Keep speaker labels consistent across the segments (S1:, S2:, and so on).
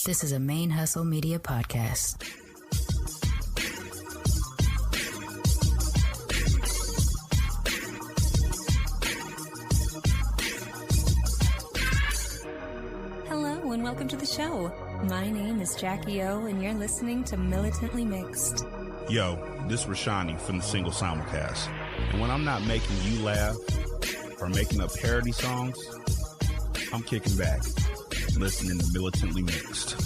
S1: This is a ManeHustle Media Podcast.
S2: Hello and welcome to the show. My name is Jackie O and you're listening to Militantly Mixed.
S3: Yo, this is Sharmane from the Single Simulcast. And when I'm not making you laugh or making up parody songs, I'm kicking back, listening to Militantly Mixed.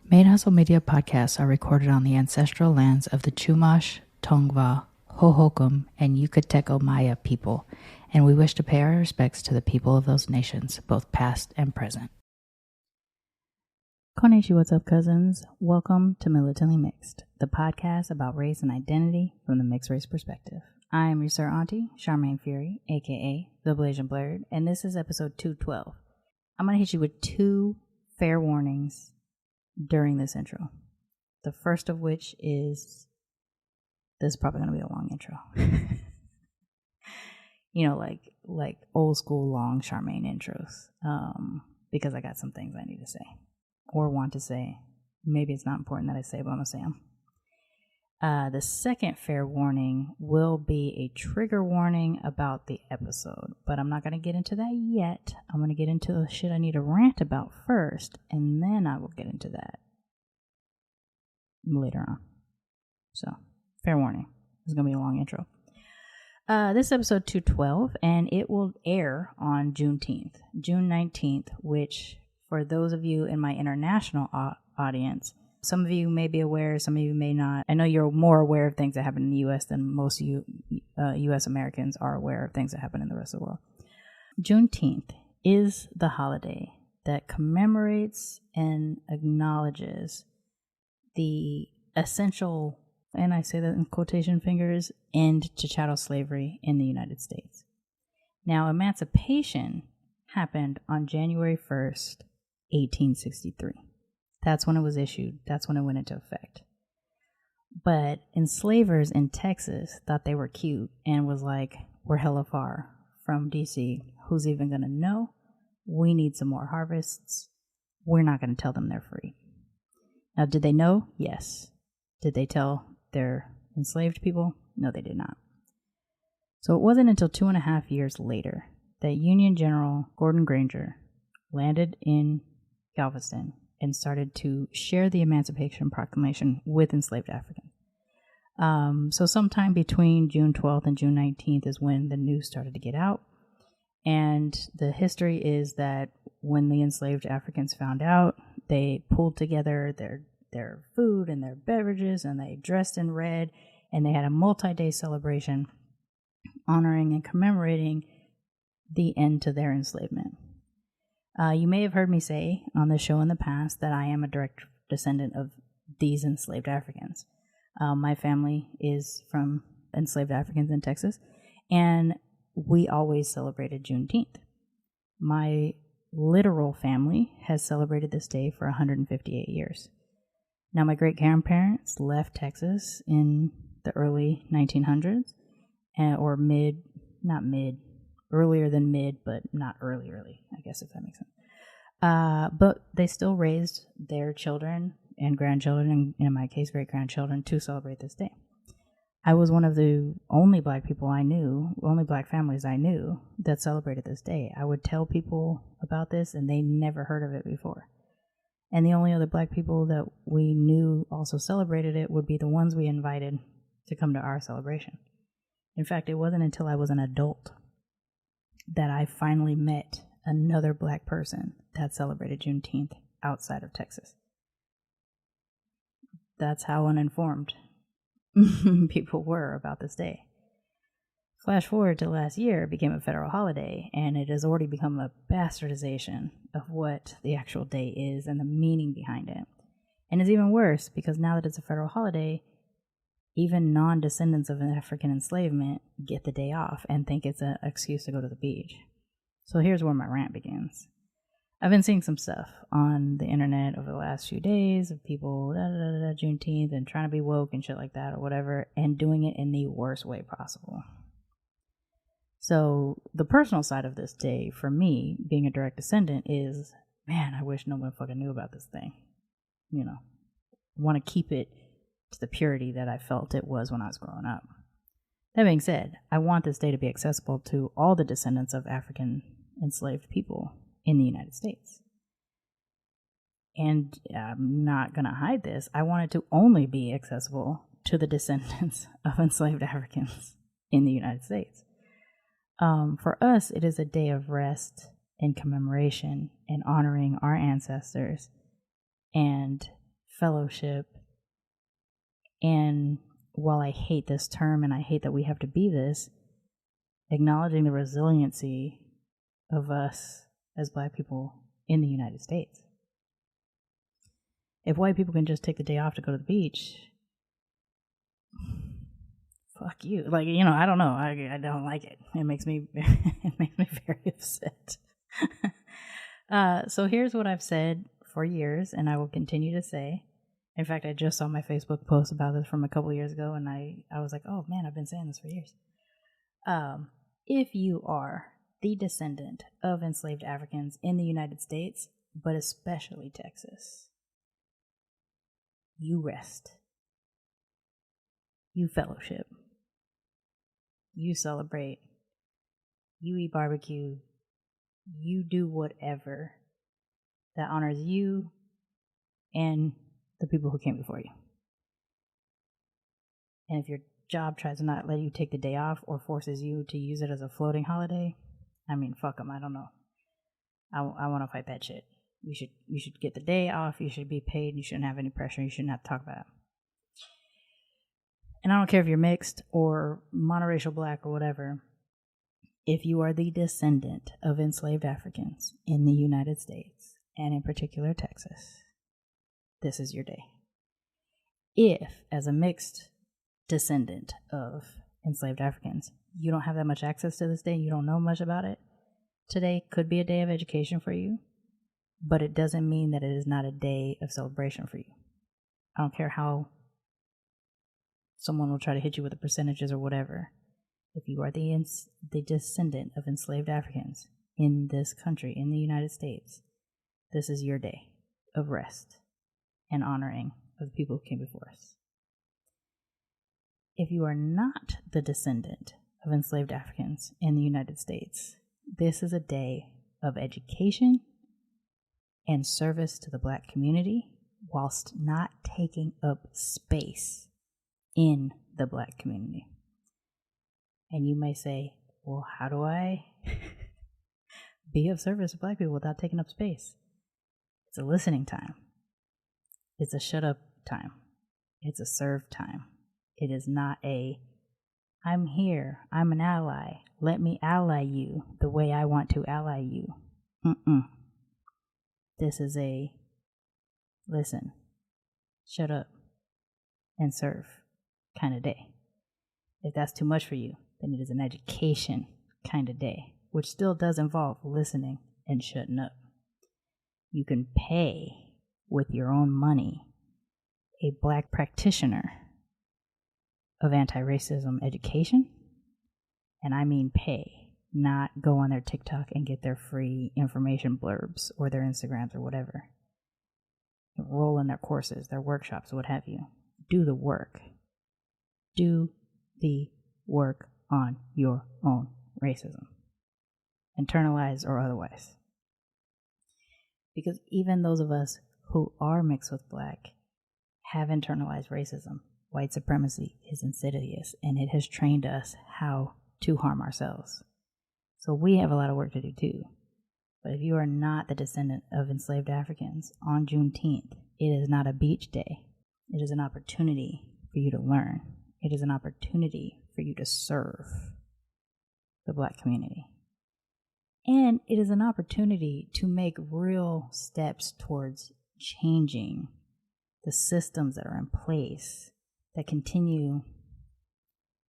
S4: ManeHustle Media Podcasts are recorded on the ancestral lands of the Chumash, Tongva, Hohokam, and Yucateco Maya people, and we wish to pay our respects to the people of those nations, both past and present. Konnichiwa, what's up, cousins? Welcome to Militantly Mixed, the podcast about race and identity from the mixed race perspective. I am your Sir Auntie, Sharmane Fury, aka The Blasian Blurred, and this is episode 212. I'm going to hit you with two fair warnings during this intro. The first of which is, this is probably going to be a long intro. You know, like old school long Sharmane intros, because I got some things I need to say or want to say. Maybe it's not important that I say, but I'm going to say them. The second fair warning will be a trigger warning about the episode, but I'm not going to get into that yet. I'm going to get into the shit I need to rant about first, and then I will get into that later on. So, fair warning. This is going to be a long intro. This is episode 212, and it will air on June 19th, which, for those of you in my international audience, some of you may be aware, some of you may not. I know you're more aware of things that happen in the U.S. than most of you U.S. Americans are aware of things that happen in the rest of the world. Juneteenth is the holiday that commemorates and acknowledges the essential, and I say that in quotation fingers, end to chattel slavery in the United States. Now, emancipation happened on January 1st, 1863. That's when it was issued. That's when it went into effect. But enslavers in Texas thought they were cute and was like, we're hella far from DC. Who's even going to know? We need some more harvests. We're not going to tell them they're free. Now, did they know? Yes. Did they tell their enslaved people? No, they did not. So it wasn't until 2.5 years later that Union General Gordon Granger landed in Galveston and started to share the Emancipation Proclamation with enslaved Africans. So sometime between June 12th and June 19th is when the news started to get out. And the history is that when the enslaved Africans found out, they pulled together their food and their beverages, and they dressed in red, and they had a multi-day celebration honoring and commemorating the end to their enslavement. You may have heard me say on the show in the past that I am a direct descendant of these enslaved Africans. My family is from enslaved Africans in Texas, and we always celebrated Juneteenth. My literal family has celebrated this day for 158 years. Now, my great-grandparents left Texas in the early 1900s, earlier than mid, but not early, I guess, if that makes sense. But they still raised their children and grandchildren, and in my case, great-grandchildren, to celebrate this day. I was one of the only black families I knew that celebrated this day. I would tell people about this, and they never heard of it before. And the only other black people that we knew also celebrated it would be the ones we invited to come to our celebration. In fact, it wasn't until I was an adult that I finally met another black person that celebrated Juneteenth outside of Texas. That's how uninformed people were about this day. Flash forward to last year, it became a federal holiday, and it has already become a bastardization of what the actual day is and the meaning behind it. And it's even worse because now that it's a federal holiday, even non-descendants of African enslavement get the day off and think it's an excuse to go to the beach. So here's where my rant begins. I've been seeing some stuff on the internet over the last few days of people, Juneteenth, and trying to be woke and shit like that or whatever, and doing it in the worst way possible. So the personal side of this day for me, being a direct descendant, is, man, I wish no one fucking knew about this thing. You know, I want to keep it to the purity that I felt it was when I was growing up. That being said, I want this day to be accessible to all the descendants of African enslaved people in the United States. And I'm not going to hide this. I want it to only be accessible to the descendants of enslaved Africans in the United States. For us, it is a day of rest and commemoration and honoring our ancestors and fellowship. And while I hate this term and I hate that we have to be this, acknowledging the resiliency of us as Black people in the United States. If white people can just take the day off to go to the beach, fuck you. Like, you know, I don't know. I don't like it. It makes me very upset. So here's what I've said for years, and I will continue to say. In fact, I just saw my Facebook post about this from a couple years ago, and I was like, oh man, I've been saying this for years. If you are the descendant of enslaved Africans in the United States, but especially Texas, you rest. You fellowship. You celebrate. You eat barbecue. You do whatever that honors you and the people who came before you. And if your job tries to not let you take the day off or forces you to use it as a floating holiday, I mean, fuck them. I don't know. I want to fight that shit. You should get the day off. You should be paid. You shouldn't have any pressure. You shouldn't have to talk about it. And I don't care if you're mixed or monoracial Black or whatever. If you are the descendant of enslaved Africans in the United States, and in particular Texas, this is your day. If, as a mixed descendant of enslaved Africans, you don't have that much access to this day, you don't know much about it, today could be a day of education for you, but it doesn't mean that it is not a day of celebration for you. I don't care how someone will try to hit you with the percentages or whatever. If you are the descendant of enslaved Africans in this country, in the United States, this is your day of rest and honoring of the people who came before us. If you are not the descendant of enslaved Africans in the United States, this is a day of education and service to the Black community whilst not taking up space in the Black community. And you may say, well, how do I be of service to Black people without taking up space? It's a listening time. It's a shut up time. It's a serve time. It is not a, I'm here, I'm an ally, let me ally you the way I want to ally you. This is a, listen, shut up, and serve kind of day. If that's too much for you, then it is an education kind of day, which still does involve listening and shutting up. You can pay with your own money a Black practitioner of anti-racism education, and I mean pay, not go on their TikTok and get their free information blurbs or their Instagrams or whatever. Enroll in their courses, their workshops, what have you. Do the work. Do the work on your own racism, internalized or otherwise. Because even those of us who are mixed with Black have internalized racism. White supremacy is insidious, and it has trained us how to harm ourselves. So we have a lot of work to do too. But if you are not the descendant of enslaved Africans, on Juneteenth, it is not a beach day. It is an opportunity for you to learn. It is an opportunity for you to serve the Black community. And it is an opportunity to make real steps towards changing the systems that are in place that continue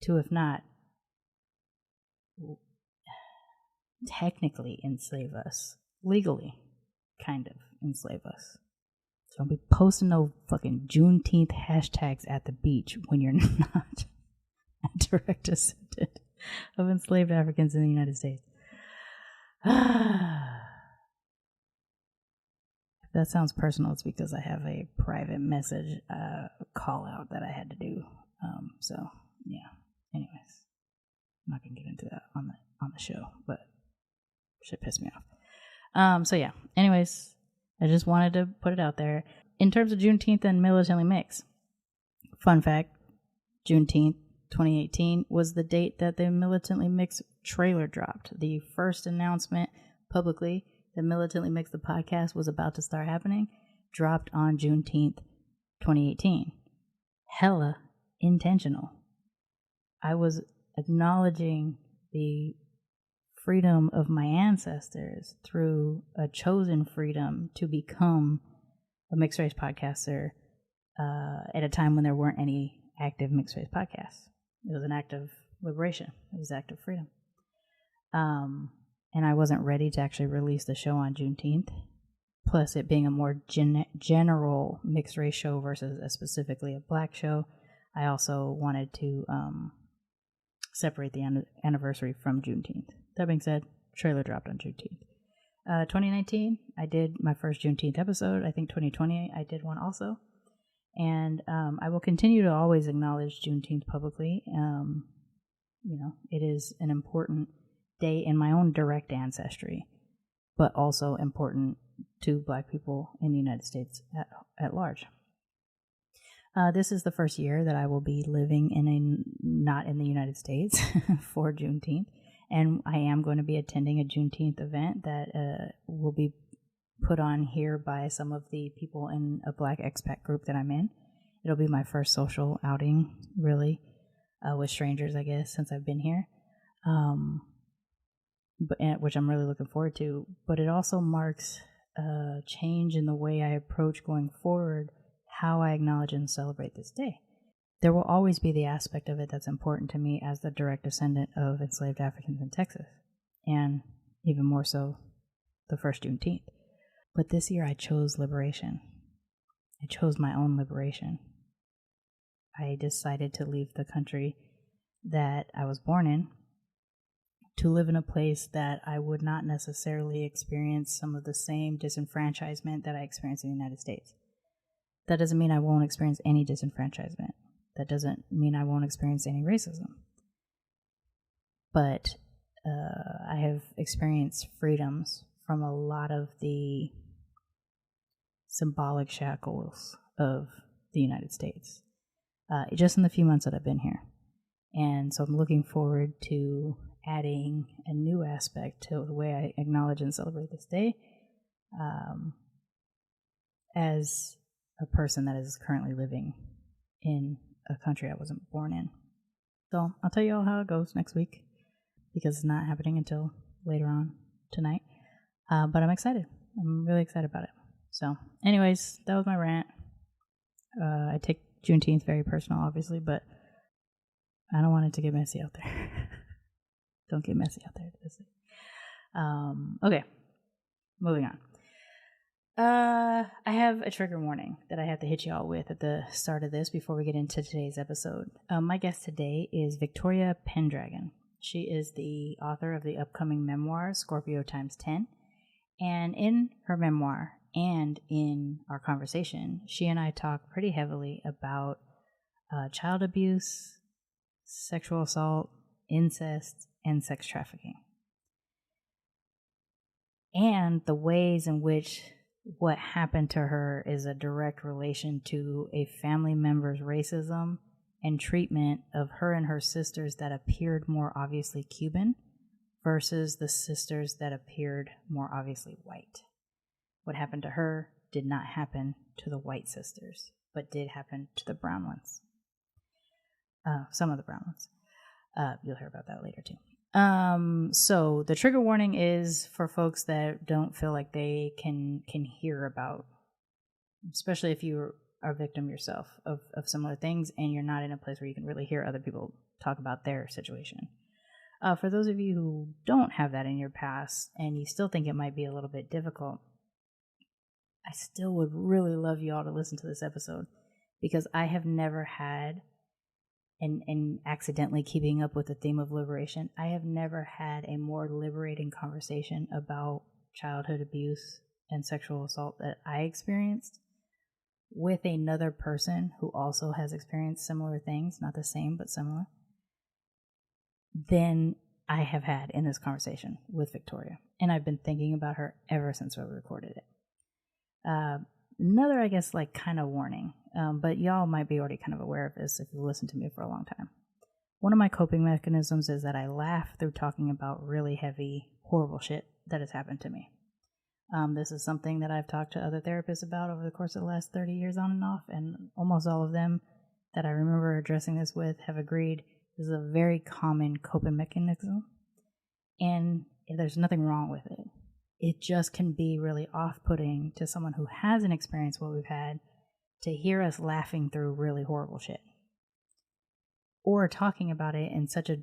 S4: to, if not technically enslave us, legally kind of enslave us. So don't be posting no fucking Juneteenth hashtags at the beach when you're not a direct descendant of enslaved Africans in the United States. If that sounds personal, it's because I have a private message call out that I had to do. So yeah. Anyways, I'm not gonna get into that on the show, but shit pissed me off. So yeah. Anyways, I just wanted to put it out there. In terms of Juneteenth and militantly mixed, fun fact: Juneteenth 2018 was the date that the Militantly Mixed trailer dropped. The first announcement publicly that Militantly Mixed, the podcast, was about to start happening, dropped on Juneteenth 2018. Hella intentional. I was acknowledging the freedom of my ancestors through a chosen freedom to become a mixed race podcaster at a time when there weren't any active mixed race podcasts. It was an act of liberation. It was an act of freedom. And I wasn't ready to actually release the show on Juneteenth. Plus, it being a more general mixed race show versus specifically a black show, I also wanted to separate the anniversary from Juneteenth. That being said, trailer dropped on Juneteenth. 2019, I did my first Juneteenth episode. I think 2020, I did one also. And I will continue to always acknowledge Juneteenth publicly. It is an important day in my own direct ancestry, but also important to Black people in the United States at large. This is the first year that I will be living not in the United States for Juneteenth, and I am going to be attending a Juneteenth event that will be put on here by some of the people in a Black expat group that I'm in. It'll be my first social outing, really, with strangers, I guess, since I've been here, which I'm really looking forward to. But it also marks a change in the way I approach going forward, how I acknowledge and celebrate this day. There will always be the aspect of it that's important to me as the direct descendant of enslaved Africans in Texas, and even more so the first Juneteenth. But this year I chose liberation. I chose my own liberation. I decided to leave the country that I was born in to live in a place that I would not necessarily experience some of the same disenfranchisement that I experienced in the United States. That doesn't mean I won't experience any disenfranchisement. That doesn't mean I won't experience any racism. But I have experienced freedoms from a lot of the symbolic shackles of the United States, just in the few months that I've been here. And so I'm looking forward to adding a new aspect to the way I acknowledge and celebrate this day as a person that is currently living in a country I wasn't born in. So I'll tell you all how it goes next week, because it's not happening until later on tonight. But I'm excited. I'm really excited about it. So anyways, that was my rant. I take Juneteenth very personal, obviously, but I don't want it to get messy out there. Don't get messy out there. Okay, moving on. I have a trigger warning that I have to hit y'all with at the start of this before we get into today's episode. My guest today is Victoria Pendragon. She is the author of the upcoming memoir, Scorpio Times X. And in her memoir and in our conversation, she and I talk pretty heavily about child abuse, sexual assault, incest, and sex trafficking. And the ways in which what happened to her is a direct relation to a family member's racism and treatment of her and her sisters that appeared more obviously Cuban versus the sisters that appeared more obviously white. What happened to her did not happen to the white sisters, but did happen to the brown ones. Some of the brown ones. You'll hear about that later too. So the trigger warning is for folks that don't feel like they can hear about, especially if you are a victim yourself of similar things and you're not in a place where you can really hear other people talk about their situation. For those of you who don't have that in your past and you still think it might be a little bit difficult, I still would really love you all to listen to this episode, because I have never had and accidentally keeping up with the theme of liberation, I have never had a more liberating conversation about childhood abuse and sexual assault that I experienced with another person who also has experienced similar things, not the same, but similar, than I have had in this conversation with Victoria. And I've been thinking about her ever since we recorded it. Another, I guess, like kind of warning, but y'all might be already kind of aware of this if you've listened to me for a long time. One of my coping mechanisms is that I laugh through talking about really heavy, horrible shit that has happened to me. This is something that I've talked to other therapists about over the course of the last 30 years on and off, and almost all of them that I remember addressing this with have agreed this is a very common coping mechanism, and there's nothing wrong with it. It just can be really off-putting to someone who hasn't experienced what we've had to hear us laughing through really horrible shit. Or talking about it in such a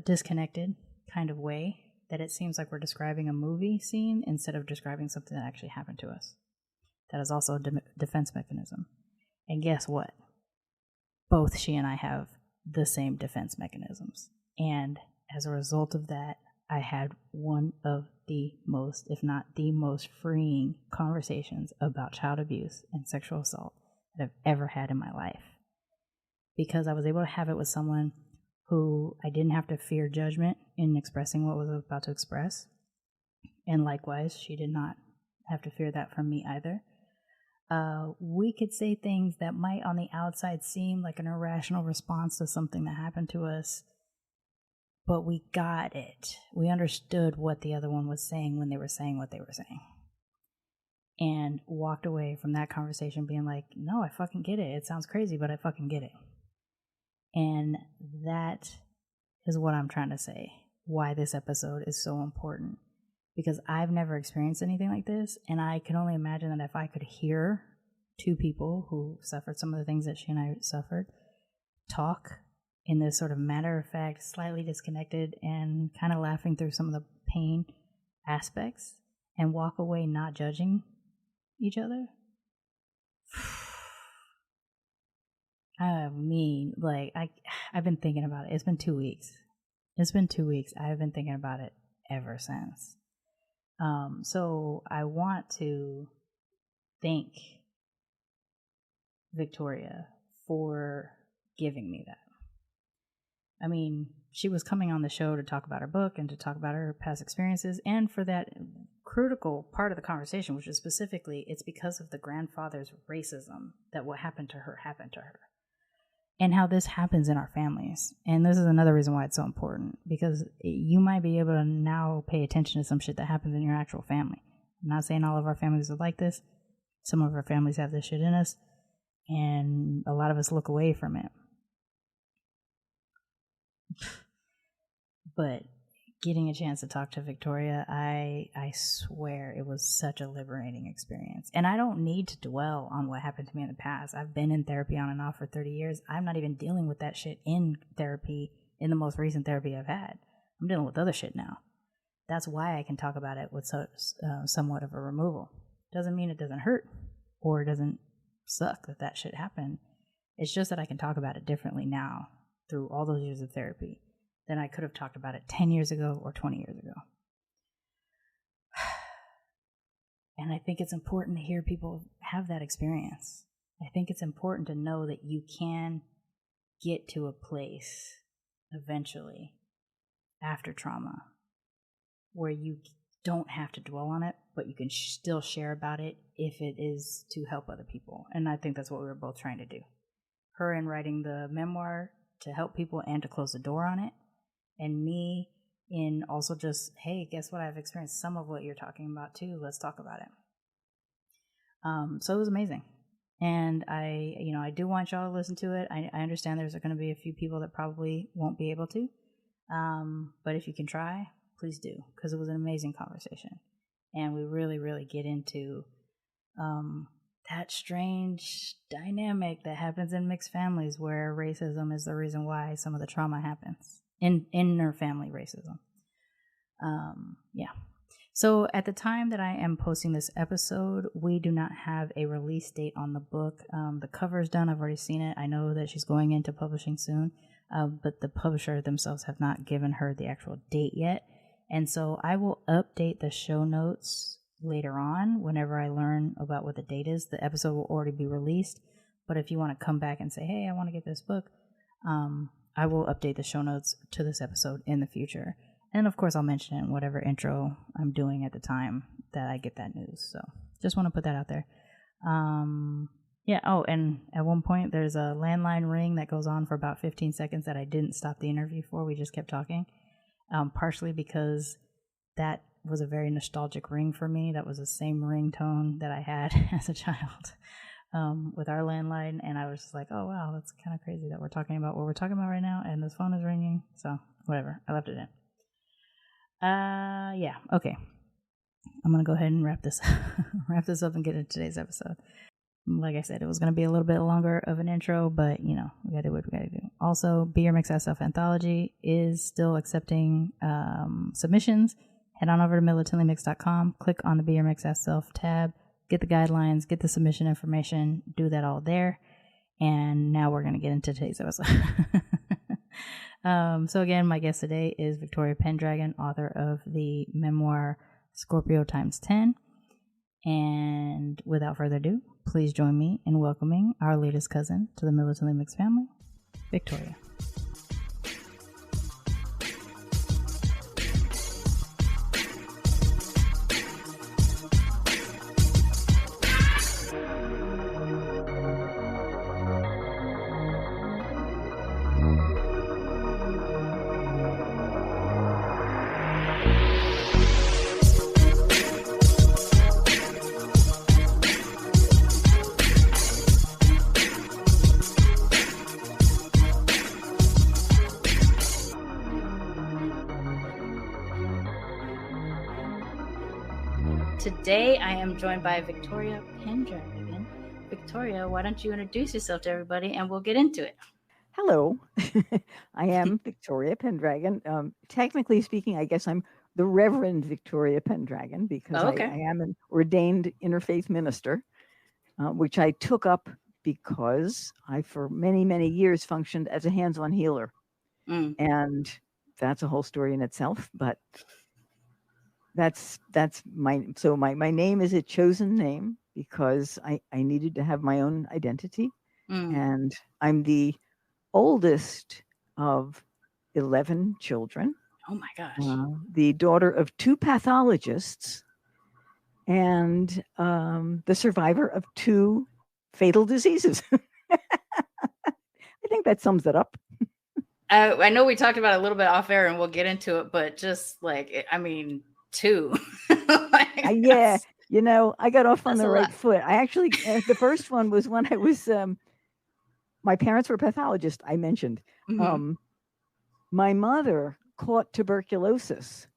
S4: disconnected kind of way that it seems like we're describing a movie scene instead of describing something that actually happened to us. That is also a defense mechanism. And guess what? Both she and I have the same defense mechanisms. And as a result of that, I had one of the most, if not the most, freeing conversations about child abuse and sexual assault that I've ever had in my life. Because I was able to have it with someone who I didn't have to fear judgment in expressing what I was about to express. And likewise, she did not have to fear that from me either. We could say things that might on the outside seem like an irrational response to something that happened to us, but we got it. We understood what the other one was saying when they were saying what they were saying. And walked away from that conversation being like, no, I fucking get it. It sounds crazy, but I fucking get it. And that is what I'm trying to say, why this episode is so important. Because I've never experienced anything like this, and I can only imagine that if I could hear two people who suffered some of the things that she and I suffered talk in this sort of matter-of-fact, slightly disconnected, and kind of laughing through some of the pain aspects, and walk away not judging each other. I mean, like, I've been thinking about it. It's been 2 weeks. I've been thinking about it ever since. So I want to thank Victoria for giving me that. I mean, she was coming on the show to talk about her book and to talk about her past experiences, and for that critical part of the conversation, which is specifically, it's because of the grandfather's racism that what happened to her, and how this happens in our families. And this is another reason why it's so important, because you might be able to now pay attention to some shit that happens in your actual family. I'm not saying all of our families are like this. Some of our families have this shit in us, and a lot of us look away from it. But getting a chance to talk to Victoria, I swear it was such a liberating experience. And I don't need to dwell on what happened to me in the past. I've been in therapy on and off for 30 years. I'm not even dealing with that shit in therapy, in the most recent therapy I've had. I'm dealing with other shit now. That's why I can talk about it with somewhat of a removal. Doesn't mean it doesn't hurt or it doesn't suck that shit happened. It's just that I can talk about it differently now through all those years of therapy than I could have talked about it 10 years ago or 20 years ago. And I think it's important to hear people have that experience. I think it's important to know that you can get to a place eventually after trauma where you don't have to dwell on it, but you can still share about it if it is to help other people. And I think that's what we were both trying to do. Her in writing the memoir to help people and to close the door on it, and me in also just, hey, guess what? I've experienced some of what you're talking about too. Let's talk about it. So it was amazing. And I do want y'all to listen to it. I understand there's going to be a few people that probably won't be able to. But if you can try, please do, because it was an amazing conversation. And we really, really get into that strange dynamic that happens in mixed families where racism is the reason why some of the trauma happens. Inner family racism. Yeah. So at the time that I am posting this episode, we do not have a release date on the book. The cover's done. I've already seen it. I know that she's going into publishing soon, but the publisher themselves have not given her the actual date yet. And so I will update the show notes later on whenever I learn about what the date is. The episode will already be released. But if you want to come back and say, hey, I want to get this book, I will update the show notes to this episode in the future. And of course, I'll mention it in whatever intro I'm doing at the time that I get that news. So just want to put that out there. Yeah. Oh, and at one point, there's a landline ring that goes on for about 15 seconds that I didn't stop the interview for. We just kept talking, partially because that was a very nostalgic ring for me. That was the same ringtone that I had as a child with our landline. And I was just like, oh, wow, that's kind of crazy that we're talking about what we're talking about right now. And this phone is ringing. So whatever. I left it in. Yeah, okay. I'm gonna go ahead and wrap this up and get into today's episode. Like I said, it was gonna be a little bit longer of an intro, but we gotta do what we gotta do. Also, Be Your Mixed SF Anthology is still accepting submissions. Head on over to militantlymixed.com, click on the Be Your Mixed SF tab, get the guidelines, get the submission information, do that all there. And now we're gonna get into today's episode. So again, my guest today is Victoria Pendragon, author of the memoir Scorpio Times X. And without further ado, please join me in welcoming our latest cousin to the Militantly Mixed family, Victoria. Today, I am joined by Victoria Pendragon. Victoria, why don't you introduce yourself to everybody and we'll get into it.
S5: Hello, I am Victoria Pendragon. Technically speaking, I guess I'm the Reverend Victoria Pendragon because I am an ordained interfaith minister, which I took up because I, for many, many years, functioned as a hands-on healer. And that's a whole story in itself, but that's my name is a chosen name because I needed to have my own identity. And I'm the oldest of 11 children.
S4: Oh my gosh.
S5: The daughter of 2 pathologists and the survivor of 2 fatal diseases. I think that sums it up.
S4: I know we talked about it a little bit off air and we'll get into it, but just 2.
S5: Yeah, I got off on the right foot. I actually, the first one was when I was, my parents were pathologists, I mentioned.
S4: Mm-hmm.
S5: My mother caught tuberculosis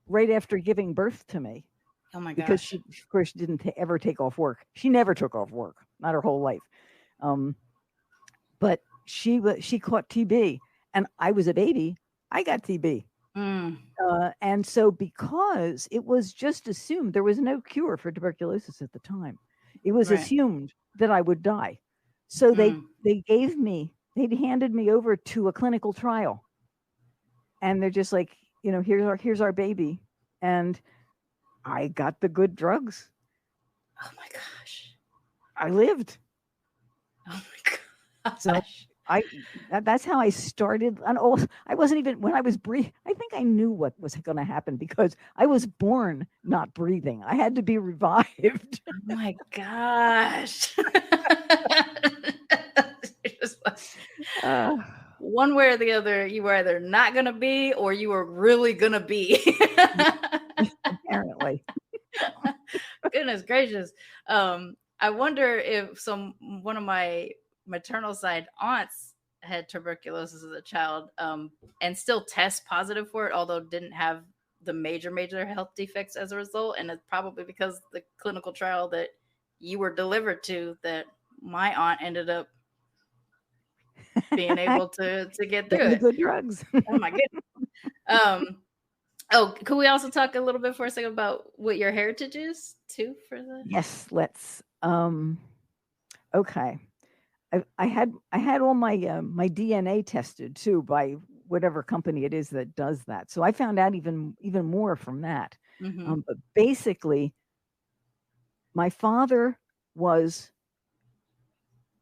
S5: right after giving birth to me.
S4: Oh my gosh.
S5: Because she, of course, didn't ever take off work. She never took off work, not her whole life. But she caught TB, and I was a baby. I got TB. And so because it was just assumed, there was no cure for tuberculosis at the time. It was assumed that I would die. So they handed me over to a clinical trial. And they're just like, here's our baby. And I got the good drugs.
S4: Oh my gosh.
S5: I lived.
S4: Oh my gosh.
S5: So that's how I started. And I wasn't even, when I was breathing, I think I knew what was going to happen because I was born not breathing. I had to be revived.
S4: Oh my gosh. One way or the other, you were either not going to be or you were really going to be.
S5: Apparently.
S4: Goodness gracious. I wonder if one of my maternal side aunts had tuberculosis as a child and still test positive for it, although didn't have the major health defects as a result. And it's probably because the clinical trial that you were delivered to that my aunt ended up being able to get through
S5: the
S4: it.
S5: Good drugs.
S4: Oh my goodness. Oh, could we also talk a little bit for a second about what your heritage is too for the?
S5: Yes, let's. Okay. I had all my my DNA tested too by whatever company it is that does that. So I found out even more from that.
S4: Mm-hmm.
S5: But basically, my father was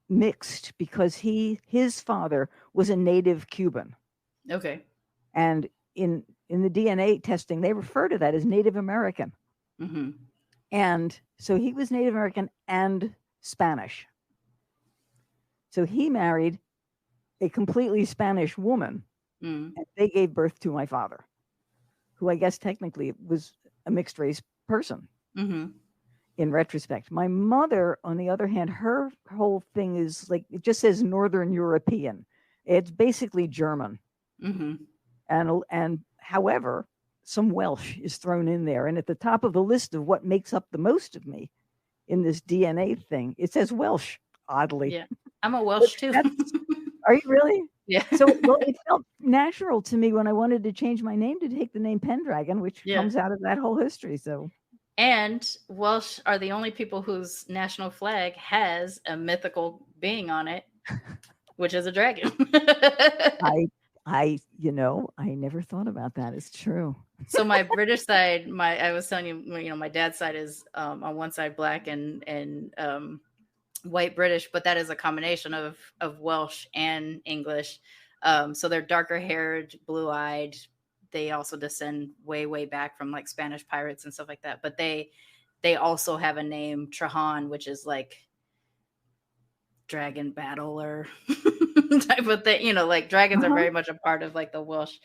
S5: mixed because his father was a native Cuban.
S4: Okay.
S5: And in the DNA testing, they refer to that as Native American.
S4: Mm-hmm.
S5: And so he was Native American and Spanish. So he married a completely Spanish woman, and they gave birth to my father, who I guess technically was a mixed race person.
S4: Mm-hmm.
S5: In retrospect, my mother, on the other hand, her whole thing is like, it just says Northern European. It's basically German.
S4: Mm-hmm.
S5: And however, some Welsh is thrown in there. And at the top of the list of what makes up the most of me in this DNA thing, it says Welsh, oddly.
S4: Yeah, I'm a Welsh too.
S5: Are you really?
S4: Yeah.
S5: So it felt natural to me when I wanted to change my name to take the name Pendragon, which comes out of that whole history. So.
S4: And Welsh are the only people whose national flag has a mythical being on it, which is a dragon.
S5: I never thought about that. It's true.
S4: So my British side, I was telling you, my dad's side is on one side Black and white British, but that is a combination of Welsh and English. So they're darker haired, blue eyed. They also descend way back from like Spanish pirates and stuff like that. But they also have a name, Trahan, which is like dragon battler type of thing. Like dragons are very much a part of like the Welsh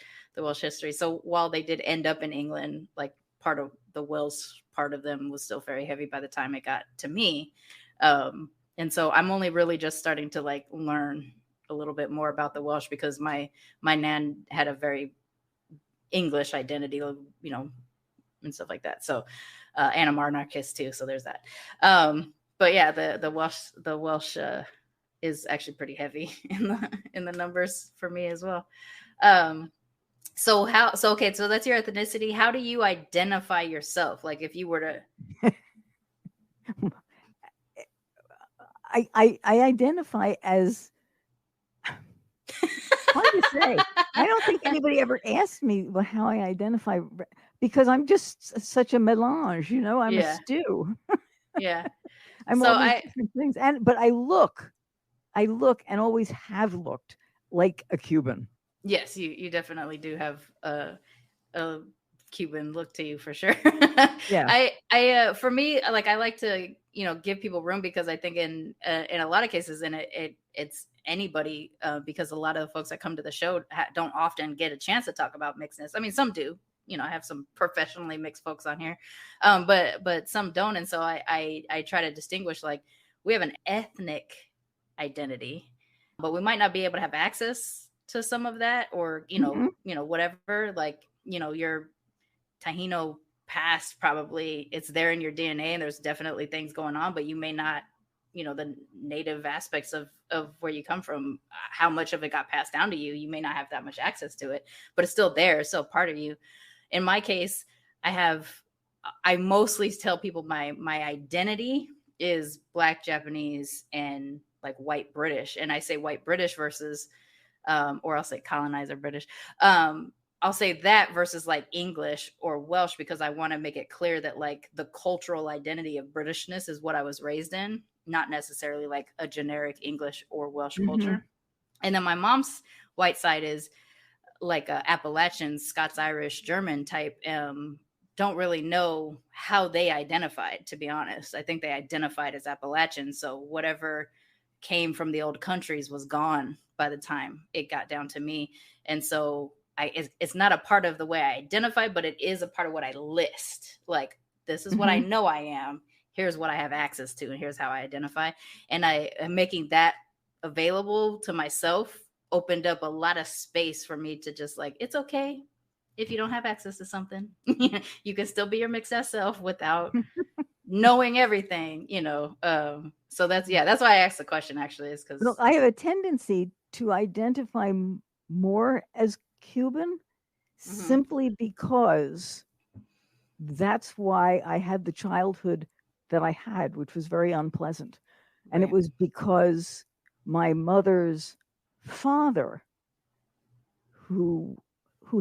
S4: history. So while they did end up in England, like part of the Welsh part of them was still very heavy by the time it got to me. And so I'm only really just starting to like learn a little bit more about the Welsh because my nan had a very English identity, and stuff like that. So, and a monarchist too. So there's that. But yeah, the Welsh is actually pretty heavy in the numbers for me as well. So that's your ethnicity. How do you identify yourself? Like if you were to,
S5: I identify as. Hard to say. I don't think anybody ever asked me how I identify because I'm just such a melange, I'm a stew.
S4: Yeah.
S5: I'm all these different things. But I look and always have looked like a Cuban.
S4: Yes, you definitely do have a Cuban look to you for sure.
S5: Yeah.
S4: I for me, like I like to, give people room because I think in a lot of cases, and it's anybody because a lot of the folks that come to the show don't often get a chance to talk about mixedness. I mean, some do. I have some professionally mixed folks on here, but some don't. And so I try to distinguish, like we have an ethnic identity, but we might not be able to have access to some of that, or whatever. Like your Taino past, probably it's there in your DNA, and there's definitely things going on, but you may not. The native aspects of where you come from, how much of it got passed down to you, you may not have that much access to it, but it's still there. It's still part of you. In my case, I mostly tell people my identity is Black, Japanese, and like white British. And I say white British versus, or I'll say colonizer British. I'll say that versus like English or Welsh, because I want to make it clear that like the cultural identity of Britishness is what I was raised in, not necessarily like a generic English or Welsh culture. And then my mom's white side is like a Appalachian, Scots-Irish, German type. Don't really know how they identified, to be honest. I think they identified as Appalachian. So whatever came from the old countries was gone by the time it got down to me. And so it's not a part of the way I identify, but it is a part of what I list. Like, this is what I know I am. Here's what I have access to, and here's how I identify. And I am making that available to myself opened up a lot of space for me to just like, it's okay if you don't have access to something. You can still be your mixed self without knowing everything, So that's why I asked the question, actually, is because
S5: I have a tendency to identify more as Cuban simply because that's why I had the childhood that I had, which was very unpleasant. And it was because my mother's father, who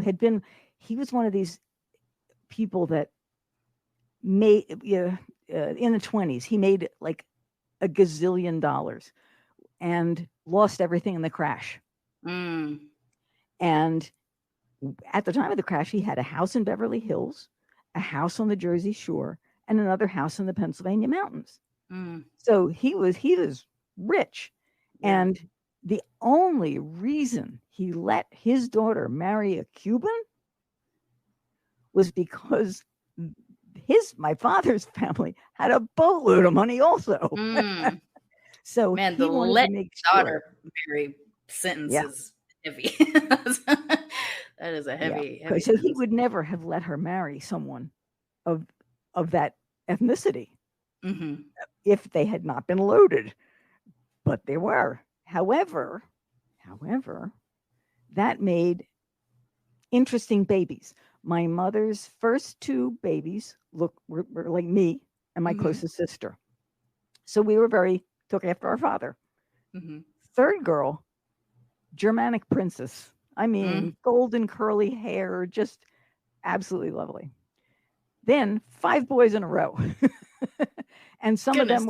S5: had been, he was one of these people that made, in the 20s, he made like a gazillion dollars and lost everything in the crash. And at the time of the crash, he had a house in Beverly Hills, a house on the Jersey Shore, and another house in the Pennsylvania mountains. So he was rich. And the only reason he let his daughter marry a Cuban was because my father's family had a boatload of money also. So
S4: man,
S5: he
S4: the
S5: wanted
S4: let
S5: to make
S4: daughter marry sentence is heavy. That is a heavy
S5: so
S4: sentence.
S5: he would never have let her marry someone of that ethnicity if they had not been loaded, but they were. However, that made interesting babies. My mother's first two babies were like me and my closest sister. So we were took after our father. Third girl, Germanic princess. I mean, golden curly hair, just absolutely lovely. Then 5 boys in a row. And some of them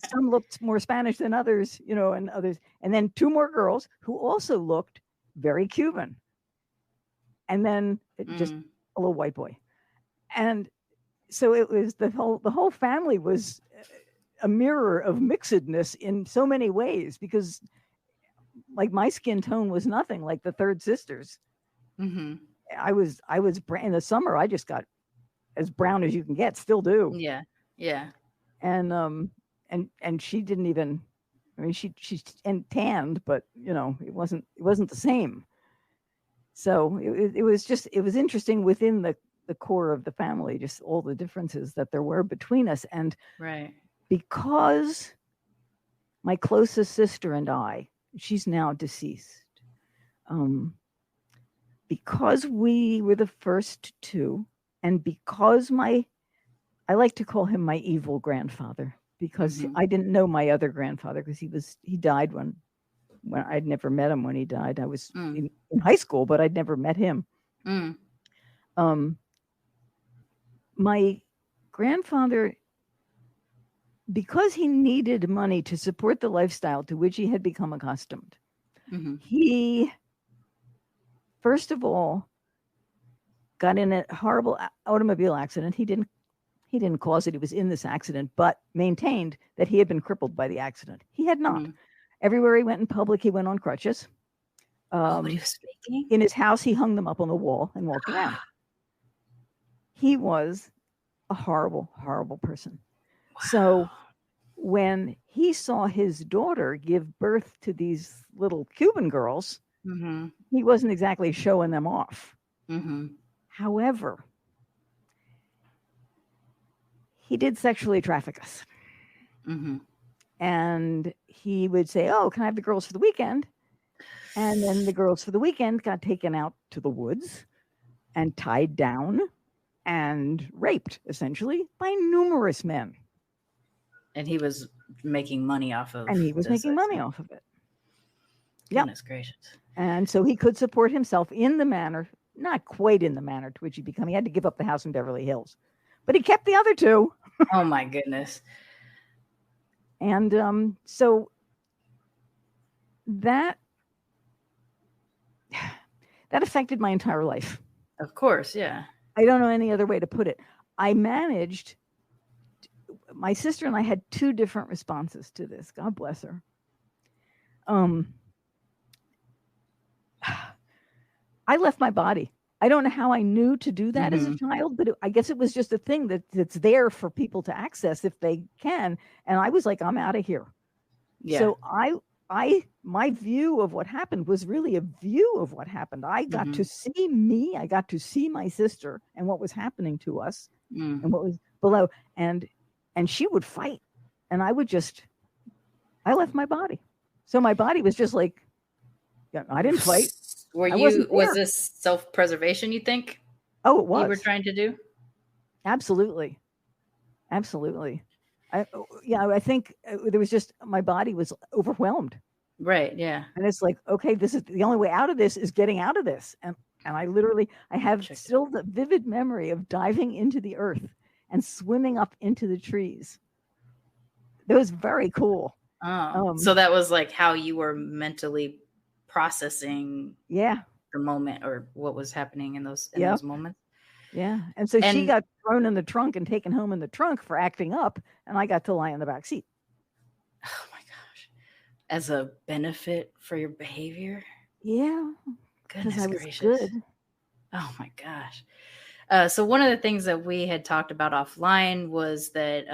S5: some looked more Spanish than others, and others. And then 2 more girls who also looked very Cuban. And then just a little white boy. And so it was the whole family was a mirror of mixedness in so many ways, because like my skin tone was nothing like the third sisters. I was in the summer, I just got as brown as you can get, still do.
S4: Yeah.
S5: And she didn't even, I mean, she tanned, but it wasn't the same. So it was interesting within the core of the family, just all the differences that there were between us. And because my closest sister and I, she's now deceased, because we were the first 2, and because I like to call him my evil grandfather, because I didn't know my other grandfather, because he died when I'd never met him when he died. I was in high school, but I'd never met him. My grandfather, because he needed money to support the lifestyle to which he had become accustomed, he, first of all, got in a horrible automobile accident. He didn't cause it. He was in this accident, but maintained that he had been crippled by the accident. He had not. Everywhere he went in public, he went on crutches.
S4: But he was faking?
S5: In his house, he hung them up on the wall and walked around. He was a horrible, horrible person. Wow. So when he saw his daughter give birth to these little Cuban girls, he wasn't exactly showing them off. However, he did sexually traffic us. And he would say, "Oh, can I have the girls for the weekend?" And then the girls for the weekend got taken out to the woods and tied down and raped, essentially, by numerous men.
S4: And he was making money off of
S5: it.
S4: Goodness gracious.
S5: And so he could support himself in the manner, not quite in the manner to which he became. He had to give up the house in Beverly Hills. But he kept the other 2.
S4: Oh, my goodness.
S5: And so that affected my entire life.
S4: Of course, yeah.
S5: I don't know any other way to put it. I managed, my sister and I had 2 different responses to this. God bless her. I left my body. I don't know how I knew to do that as a child, but I guess it was just a thing that's there for people to access if they can. And I was like, I'm out of here. Yeah. So my view of what happened was really a view of what happened. I got to see me. I got to see my sister and what was happening to us and what was below. And she would fight, and I left my body. So my body was just like, I didn't fight.
S4: Was this self-preservation, you think?
S5: Oh, it was.
S4: You were trying to do?
S5: Absolutely. I think there was just, my body was overwhelmed.
S4: Right. Yeah.
S5: And it's like, okay, this is the only way out of this is getting out of this. And I have still the vivid memory of diving into the earth and swimming up into the trees. It was very cool.
S4: So that was like how you were mentally processing the moment or what was happening in those moments.
S5: Yeah. And so she got thrown in the trunk and taken home in the trunk for acting up, and I got to lie in the back seat.
S4: Oh my gosh. As a benefit for your behavior?
S5: Yeah.
S4: Goodness gracious.
S5: Good.
S4: Oh my gosh. So one of the things that we had talked about offline was that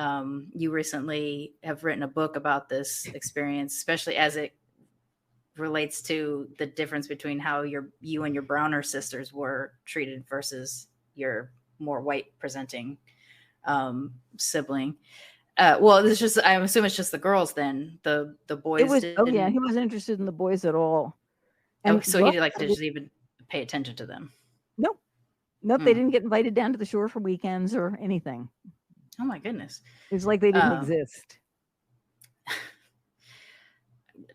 S4: you recently have written a book about this experience, especially as it relates to the difference between how you and your browner sisters were treated versus your more white presenting sibling. Well, it's just, I assume it's just the girls then. The boys.
S5: He wasn't interested in the boys at all.
S4: And so he didn't just even pay attention to them.
S5: Nope, they didn't get invited down to the shore for weekends or anything.
S4: Oh my goodness.
S5: It was like they didn't exist.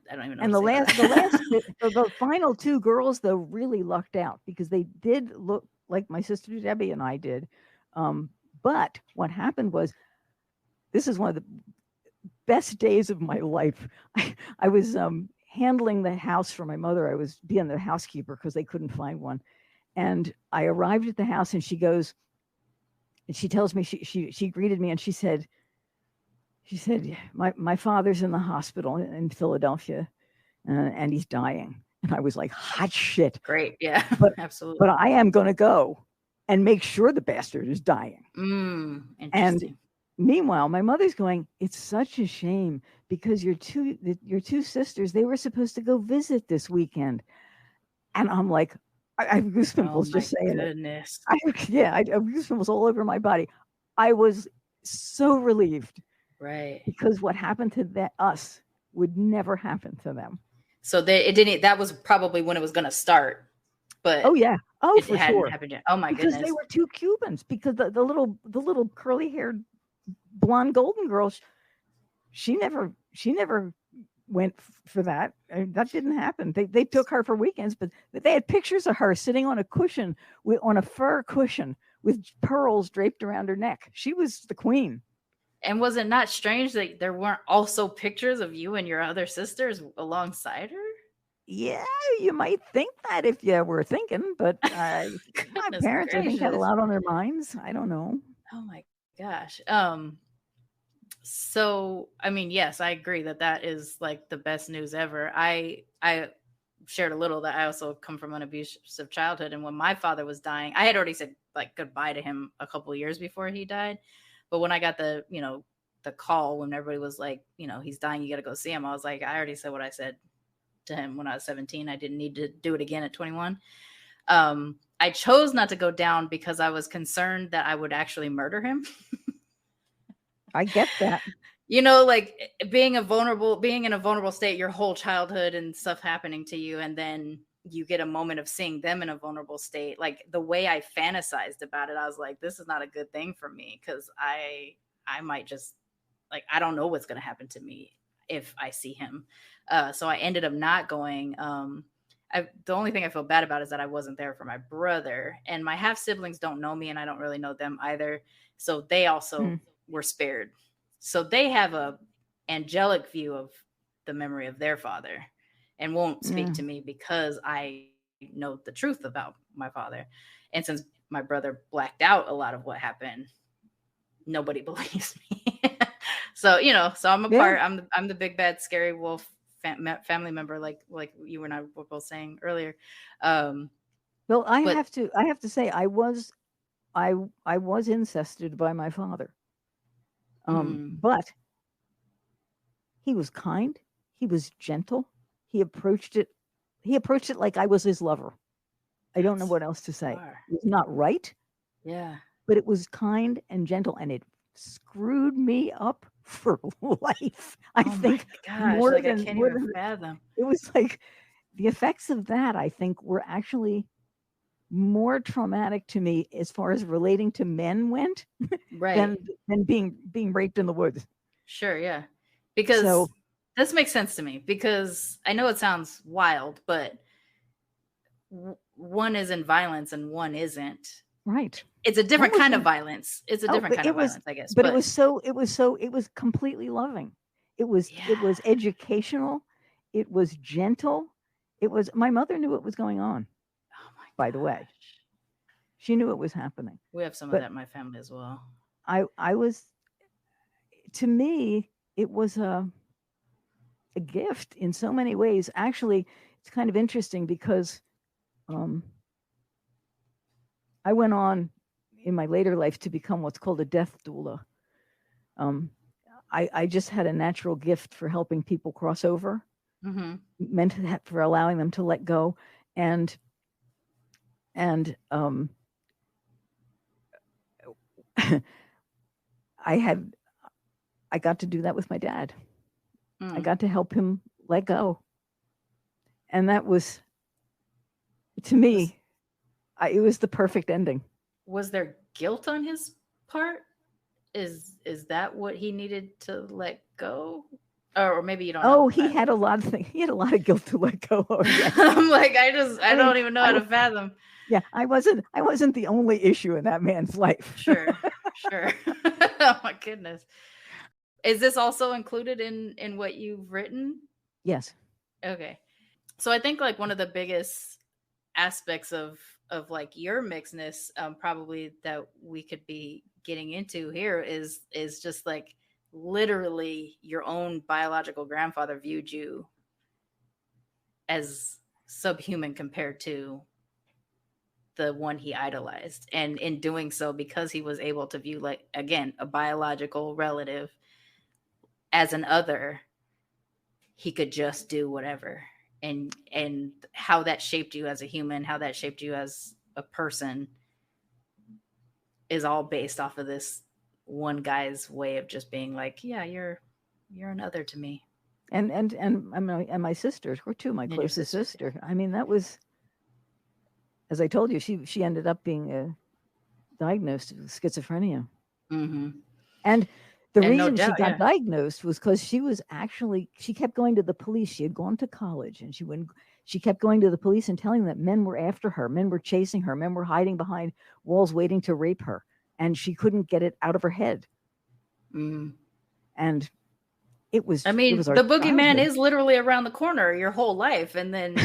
S4: I don't even know.
S5: And the final two girls though really lucked out because they did look like my sister Debbie and I did. But what happened was, this is one of the best days of my life. I was handling the house for my mother. I was being the housekeeper because they couldn't find one. And I arrived at the house and she goes, and she tells me, she greeted me and she said, my father's in the hospital in Philadelphia and he's dying. And I was like, hot shit.
S4: Great. Yeah,
S5: but
S4: absolutely.
S5: But I am going to go and make sure the bastard is dying.
S4: Interesting.
S5: And meanwhile, my mother's going, it's such a shame because your two sisters, they were supposed to go visit this weekend. And I'm like, I have goosebumps just saying it. I have goosebumps all over my body. I was so relieved.
S4: Right.
S5: Because what happened to us would never happen to them.
S4: So that was probably when it was going to start. But
S5: it for sure.
S4: Happened yet. Oh my
S5: goodness.
S4: Because
S5: they were two Cubans, because the little curly haired blonde golden girl, she never went for that. That didn't happen. They took her for weekends, but they had pictures of her sitting on a cushion on a fur cushion with pearls draped around her neck. She was the queen.
S4: And was it not strange that there weren't also pictures of you and your other sisters alongside her?
S5: Yeah, you might think that if you were thinking, but my parents, I think, had a lot on their minds. I don't know.
S4: Oh my gosh. So, I mean, yes, I agree that is like the best news ever. I shared a little that I also come from an abusive childhood. And when my father was dying, I had already said like goodbye to him a couple of years before he died. But when I got the call when everybody was like, he's dying, you got to go see him. I was like, I already said what I said to him when I was 17. I didn't need to do it again at 21. I chose not to go down because I was concerned that I would actually murder him.
S5: I get that.
S4: Like being in a vulnerable state, your whole childhood and stuff happening to you. And then you get a moment of seeing them in a vulnerable state. Like the way I fantasized about it, I was like, this is not a good thing for me. Cause I might just like, I don't know what's going to happen to me if I see him. So I ended up not going. The only thing I feel bad about is that I wasn't there for my brother, and my half siblings don't know me and I don't really know them either. So they also were spared. So they have a angelic view of the memory of their father and won't speak to me because I know the truth about my father. And since my brother blacked out a lot of what happened, nobody believes me. So, so I'm part, I'm the big bad scary wolf family member, like you and I were both saying earlier.
S5: Well, I have to say I was incested by my father. But he was kind. He was gentle. He approached it like I was his lover. I don't know what else to say. It was not right.
S4: Yeah.
S5: But it was kind and gentle, and it screwed me up for life. I think
S4: more than fathom.
S5: It was like the effects of that, I think, were actually more traumatic to me as far as relating to men went,
S4: right,
S5: than being raped in the woods.
S4: Sure, yeah. Because this makes sense to me, because I know it sounds wild, but one is in violence and one isn't.
S5: Right.
S4: It's a different kind of violence. It's a different kind of violence, I guess.
S5: But it was completely loving. It was educational. It was gentle. My mother knew what was going on.
S4: Oh my
S5: by the way. She knew it was happening.
S4: We have some of that in my family as well.
S5: To me, it was a gift in so many ways. Actually, it's kind of interesting because I went on in my later life to become what's called a death doula. I just had a natural gift for helping people cross over, meant for allowing them to let go, and I got to do that with my dad. I got to help him let go, and that was, to me, it was the perfect ending.
S4: Was there guilt on his part? Is that what he needed to let go? Or maybe you don't know.
S5: Oh, he had a lot of things. He had a lot of guilt to let go of. Yes.
S4: I'm like, I don't even know how to fathom.
S5: Yeah, I wasn't the only issue in that man's life.
S4: Sure. Oh my goodness. Is this also included in what you've written?
S5: Yes.
S4: Okay. So I think like one of the biggest aspects of like your mixedness, probably that we could be getting into here is just like literally your own biological grandfather viewed you as subhuman compared to the one he idolized. And in doing so, because he was able to view, like, again, a biological relative as an other, he could just do whatever. And how that shaped you as a human, how that shaped you as a person is all based off of this one guy's way of just being like, yeah, you're an other to me.
S5: And my sisters were too, my closest sister. I mean, that was, as I told you, she ended up being diagnosed with schizophrenia.
S4: Mm-hmm.
S5: And the reason she got diagnosed was because she kept going to the police. She had gone to college, and she kept going to the police and telling them that men were after her, men were chasing her, men were hiding behind walls waiting to rape her, and she couldn't get it out of her head.
S4: Mm.
S5: And it was,
S4: the boogeyman is literally around the corner your whole life. And then,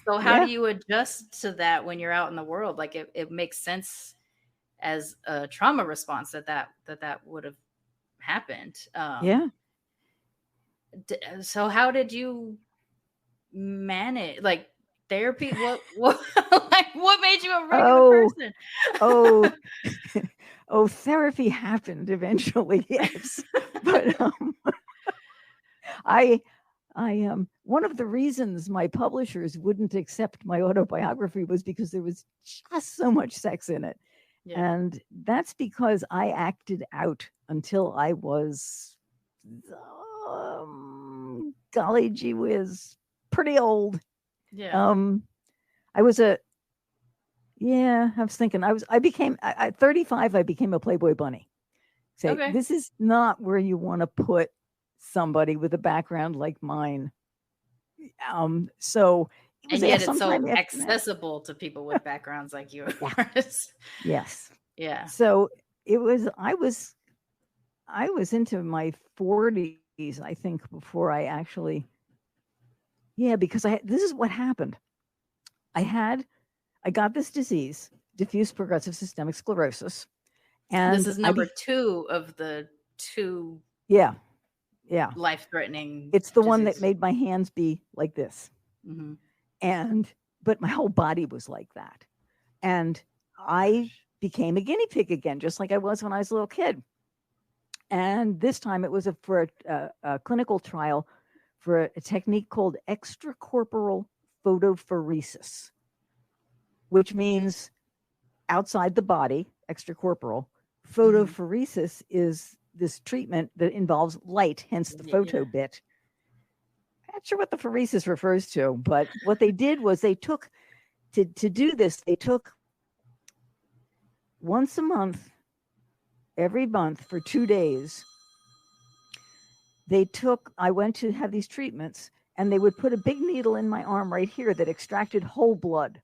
S4: so how do you adjust to that when you're out in the world? Like it makes sense as a trauma response that would have happened. So how did you manage, like, therapy? What what made you a regular person?
S5: Therapy happened eventually. Yes. But I one of the reasons my publishers wouldn't accept my autobiography was because there was just so much sex in it. Yeah. And that's because I acted out until I was, golly gee whiz, pretty old.
S4: Yeah.
S5: I was at 35, I became a Playboy bunny. This is not where you want to put somebody with a background like mine. So
S4: and yet it's so accessible to people with backgrounds like yours.
S5: Yes.
S4: Yeah.
S5: So it was, I was into my 40s, I think, before I actually, because this is what happened. I got this disease, diffuse progressive systemic sclerosis. And
S4: this is number 2 of the 2.
S5: Yeah.
S4: Life-threatening.
S5: It's the one that made my hands be like this.
S4: Mm-hmm.
S5: But my whole body was like that. And I became a guinea pig again, just like I was when I was a little kid. And this time it was for a clinical trial for a technique called extracorporeal photophoresis, which means outside the body, extracorporeal. Photophoresis is this treatment that involves light, hence the photo bit. not sure what the pheresis refers to, but what they did was they took, to do this, they took once a month, every month for 2 days. I went to have these treatments, and they would put a big needle in my arm right here that extracted whole blood.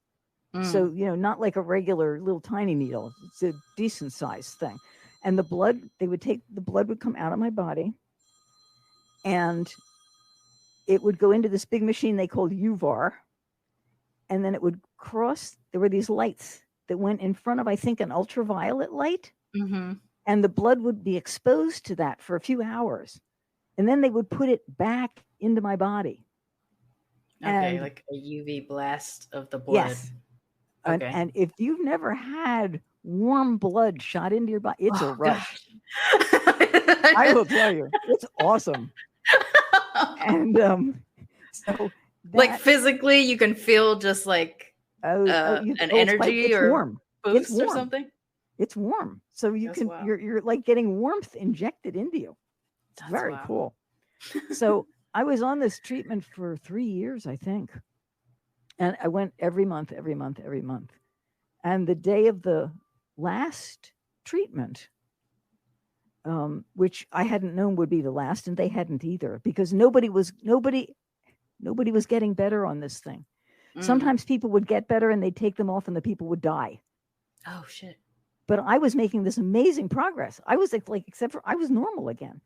S5: So, not like a regular little tiny needle. It's a decent sized thing. And the blood would come out of my body, and it would go into this big machine they called UVAR. And then it would cross. There were these lights that went in front of, I think, an ultraviolet light.
S4: Mm-hmm.
S5: And the blood would be exposed to that for a few hours. And then they would put it back into my body.
S4: Okay, like a UV blast of the blood.
S5: Yes.
S4: Okay.
S5: And if you've never had warm blood shot into your body, it's a rush. I will tell you, it's awesome. And so
S4: like physically, you can feel just like an energy or
S5: warm.
S4: Boost or something.
S5: It's warm, so you're like getting warmth injected into you. It's very cool. So I was on this treatment for 3 years, I think. And I went every month. And the day of the last treatment, which I hadn't known would be the last, and they hadn't either, because nobody was getting better on this thing. Sometimes people would get better and they'd take them off and the people would die.
S4: Oh, shit.
S5: But I was making this amazing progress. I was like, except for I was normal again.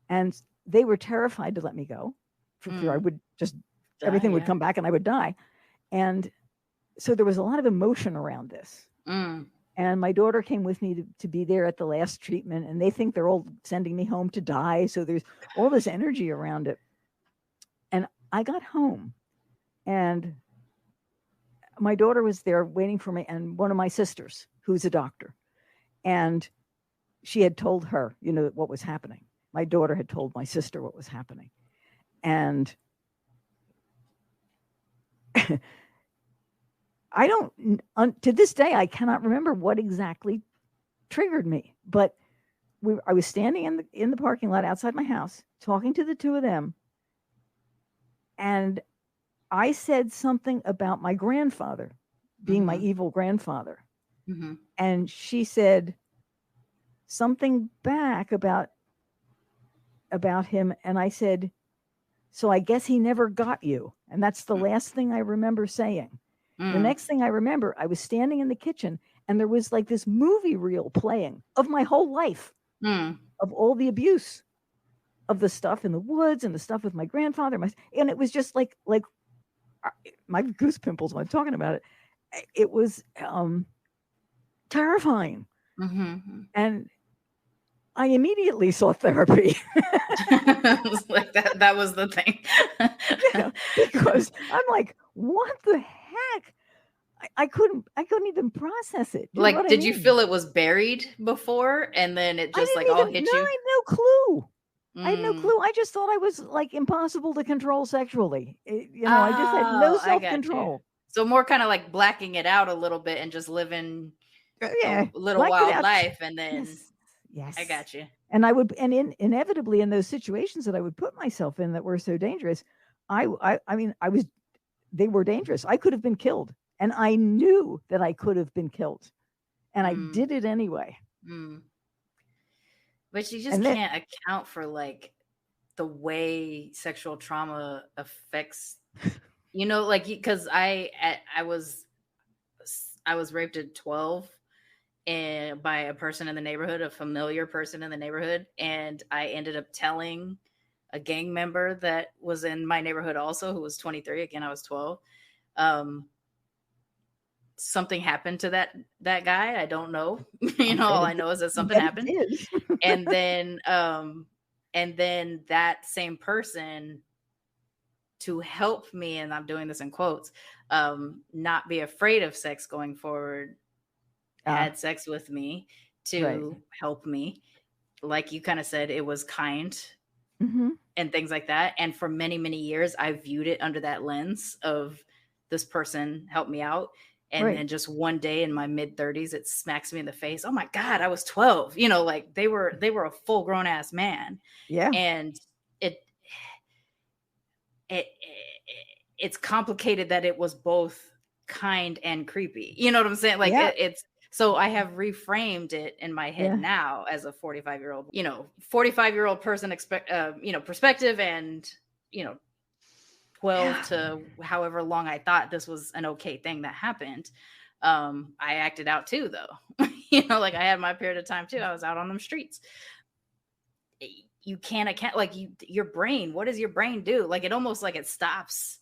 S5: And they were terrified to let me go. For fear I would just, everything would come back and I would die. And so there was a lot of emotion around this. And my daughter came with me to be there at the last treatment, and they think they're all sending me home to die. So there's all this energy around it. And I got home, and my daughter was there waiting for me, and one of my sisters, who's a doctor, and she had told her, what was happening. My daughter had told my sister what was happening. And to this day, I cannot remember what exactly triggered me, but I was standing in the parking lot outside my house, talking to the two of them. And I said something about my grandfather being my evil grandfather.
S4: Mm-hmm.
S5: And she said something back about him. And I said, so I guess he never got you. And that's the last thing I remember saying. The next thing I remember, I was standing in the kitchen, and there was like this movie reel playing of my whole life, of all the abuse, of the stuff in the woods and the stuff with my grandfather. And it was just like my goose pimples when I'm talking about it. It was terrifying.
S4: Mm-hmm.
S5: And I immediately sought therapy.
S4: It was like that was the thing.
S5: Because I'm like, what the heck? I couldn't even process it.
S4: Like, did you feel it was buried before, and then it just all hit you?
S5: I had no clue. I had no clue. I just thought I was like impossible to control sexually. I just had no self-control.
S4: So more kind of like blacking it out a little bit and just living a little wild life, and then
S5: yes,
S4: I got you.
S5: And inevitably in those situations that I would put myself in that were so dangerous, they were dangerous. I could have been killed. And I knew that I could have been killed. And I did it anyway.
S4: But you just can't account for like the way sexual trauma affects, because I was raped at 12 by a person in the neighborhood, a familiar person in the neighborhood. And I ended up telling a gang member that was in my neighborhood also, who was 23. Again, I was 12. Something happened to that guy. I don't know. All I know is that something happened. and then that same person, to help me, and I'm doing this in quotes, not be afraid of sex going forward, had sex with me to help me. Like you kind of said, it was kind.
S5: Mm-hmm.
S4: And things like that. And for many, many years, I viewed it under that lens of this person helped me out. And then just one day in my mid 30s, it smacks me in the face. Oh my God, I was 12. Like they were a full grown ass man.
S5: Yeah.
S4: And
S6: it's complicated that it was both kind and creepy. You know what I'm saying? Like it's so I have reframed it in my head now as a 45-year-old, 45-year-old person perspective, and 12 to however long I thought this was an okay thing that happened. I acted out too, though. Like I had my period of time too. I was out on them streets. You can't account, like your brain. What does your brain do? Like it almost like it stops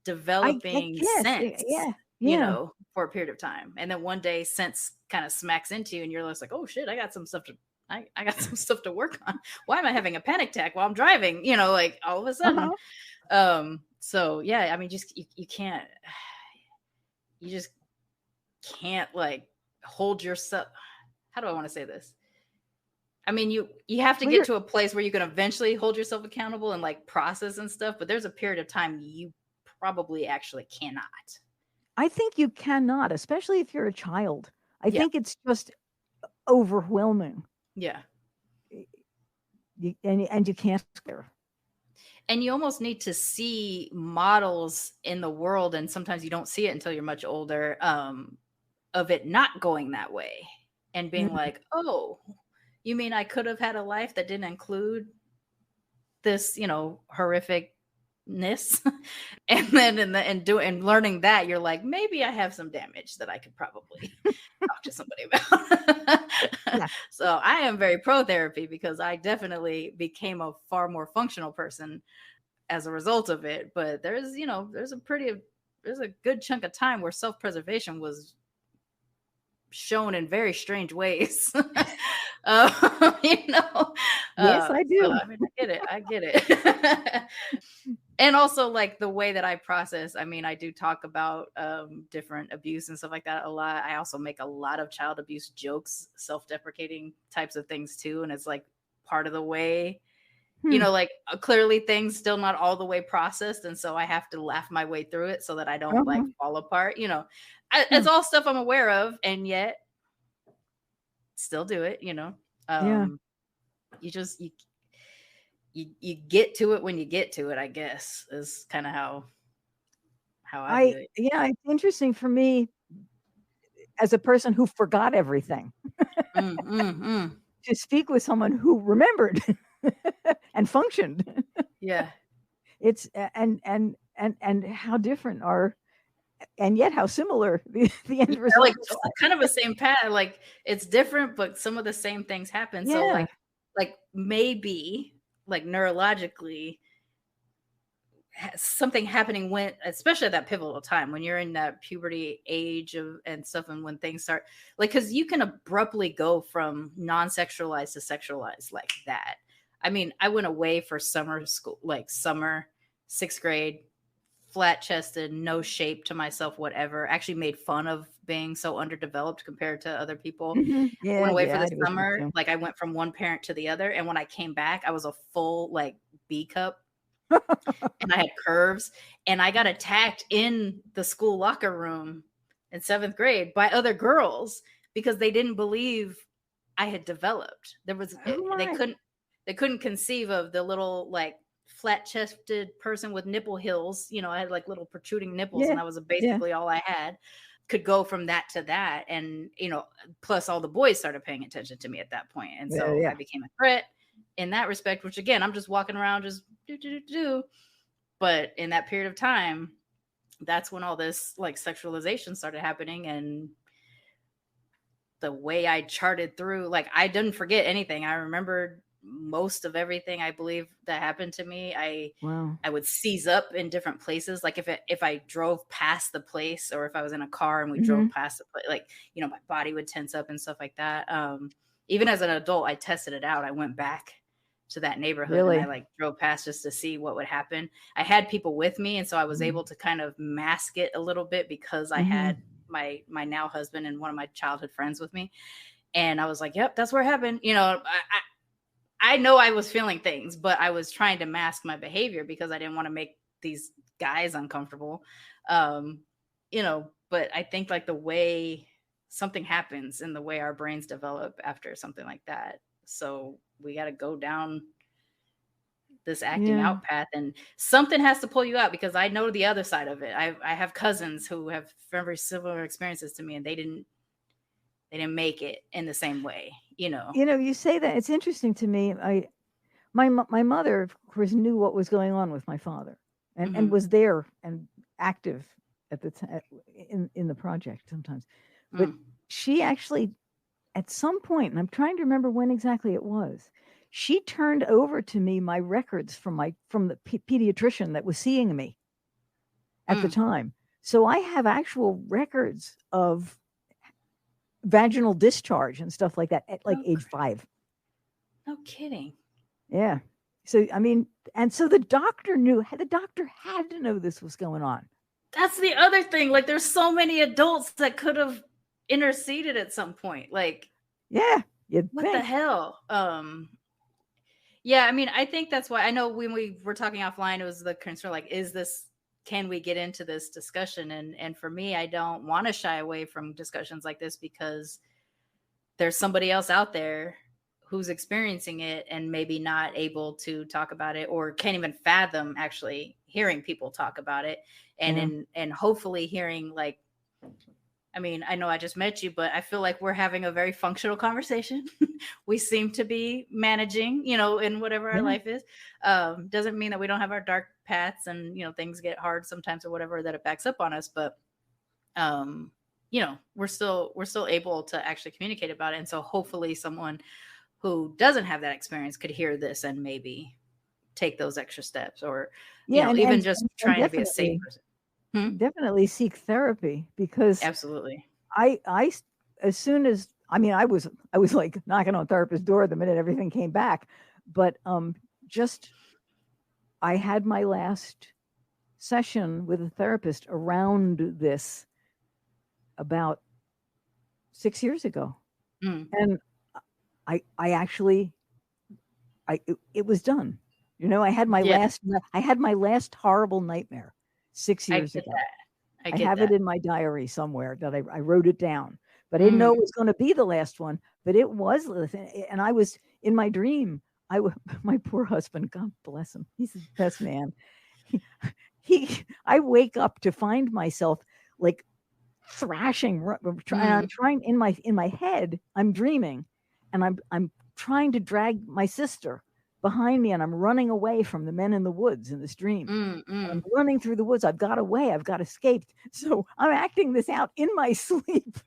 S6: developing sense. For a period of time, and then one day sense kind of smacks into you, and you're just like, oh shit, I got some stuff to work on. Why am I having a panic attack while I'm driving? Like all of a sudden. So yeah, I mean, you can't. You just can't like hold yourself. How do I want to say this? I mean, you have to get to a place where you can eventually hold yourself accountable and like process and stuff. But there's a period of time you probably actually cannot.
S5: I think you cannot, especially if you're a child. I think it's just overwhelming.
S6: Yeah.
S5: And you can't scare.
S6: And you almost need to see models in the world, and sometimes you don't see it until you're much older, of it not going that way and being like, oh, you mean I could have had a life that didn't include this, horrificness? And then and learning that, you're like, maybe I have some damage that I could probably talk to somebody about. So I am very pro therapy, because I definitely became a far more functional person as a result of it. But there's a good chunk of time where self-preservation was shown in very strange ways.
S5: Yes, I do.
S6: So, I mean, I get it. And also like the way that I process, I mean, I do talk about different abuse and stuff like that a lot. I also make a lot of child abuse jokes, self-deprecating types of things too. And it's like part of the way, like clearly things still not all the way processed. And so I have to laugh my way through it so that I don't like fall apart. It's all stuff I'm aware of, and yet still do it, you get to it when you get to it, I guess, is kind of how I do it.
S5: Yeah, it's interesting for me as a person who forgot everything to speak with someone who remembered and functioned.
S6: Yeah.
S5: It's and how different and yet how similar the end results
S6: like kind of the same path. Like it's different, but some of the same things happen. So like maybe like neurologically something happening when, especially at that pivotal time when you're in that puberty age and stuff, and when things start like, because you can abruptly go from non-sexualized to sexualized like that. I mean, I went away for summer school, like summer 6th grade, flat chested, no shape to myself, whatever. Actually made fun of being so underdeveloped compared to other people.
S5: Yeah,
S6: went away for the summer. Like I went from one parent to the other. And when I came back, I was a full like B cup and I had curves, and I got attacked in the school locker room in 7th grade by other girls because they didn't believe I had developed. There was, they couldn't conceive of the little like flat-chested person with nipple hills. I had like little protruding nipples, and that was basically all I had. Could go from that to that, and plus all the boys started paying attention to me at that point, and so I became a threat in that respect. Which again, I'm just walking around just do. But in that period of time, that's when all this like sexualization started happening, and the way I charted through, like I didn't forget anything. I remembered most of everything, I believe, that happened to me. I would seize up in different places. Like if I drove past the place, or if I was in a car and we drove past the place, like, my body would tense up and stuff like that. Even as an adult, I tested it out. I went back to that neighborhood and I like drove past just to see what would happen. I had people with me, and so I was able to kind of mask it a little bit because I had my now husband and one of my childhood friends with me. And I was like, yep, that's where it happened. I know I was feeling things, but I was trying to mask my behavior because I didn't want to make these guys uncomfortable. But I think like the way something happens and the way our brains develop after something like that. So we got to go down this acting out path, and something has to pull you out, because I know the other side of it. I have cousins who have very similar experiences to me, and they didn't make it in the same way, you know.
S5: You say that, it's interesting to me. My mother, of course, knew what was going on with my father, and was there and active at the in the project sometimes. But she actually, at some point, and I'm trying to remember when exactly it was, she turned over to me my records from the pediatrician that was seeing me at the time. So I have actual records of vaginal discharge and stuff like that at age 5.
S6: No kidding.
S5: Yeah. So, I mean, and so the doctor had to know this was going on.
S6: That's the other thing. Like, there's so many adults that could have interceded at some point. Like,
S5: yeah,
S6: what the hell? Yeah, I mean, I think that's why, I know when we were talking offline, it was the concern, like, can we get into this discussion? And for me, I don't want to shy away from discussions like this, because there's somebody else out there who's experiencing it and maybe not able to talk about it, or can't even fathom actually hearing people talk about it. And and hopefully hearing, like, I mean, I know I just met you, but I feel like we're having a very functional conversation. We seem to be managing, in whatever our life is. Doesn't mean that we don't have our dark paths and, things get hard sometimes or whatever, that it backs up on us. But, we're still able to actually communicate about it. And so hopefully someone who doesn't have that experience could hear this and maybe take those extra steps, or, even just trying to be a safe person.
S5: Definitely seek therapy, because
S6: absolutely.
S5: I as soon as, I mean, I was like knocking on therapist's door the minute everything came back, but I had my last session with a therapist around this about 6 years ago, and I actually it was done. I had my last horrible nightmare 6 years ago. I have it in my diary somewhere that I wrote it down, but I didn't know it was going to be the last one, but it was. And I was in my dream. My poor husband, God bless him, he's the best man. I wake up to find myself like thrashing, trying in my head. I'm dreaming, and I'm trying to drag my sister behind me, and I'm running away from the men in the woods in this dream. I'm running through the woods. I've got away. I've got escaped. So I'm acting this out in my sleep.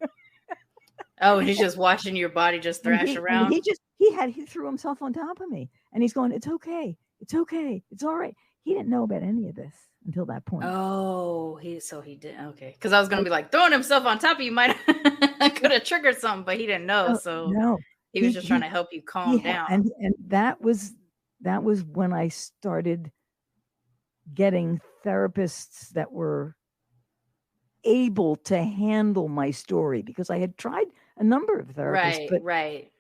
S6: Oh, he's just watching your body just thrash around.
S5: He threw himself on top of me, and he's going, "It's okay. It's okay. It's all right." He didn't know about any of this until that point.
S6: Oh, he did. Okay. Because I was going to be like, throwing himself on top of you could have triggered something, but he didn't know. So
S5: no,
S6: he was just trying to help you calm down.
S5: And that was when I started getting therapists that were able to handle my story, because I had tried a number of therapists.
S6: Right.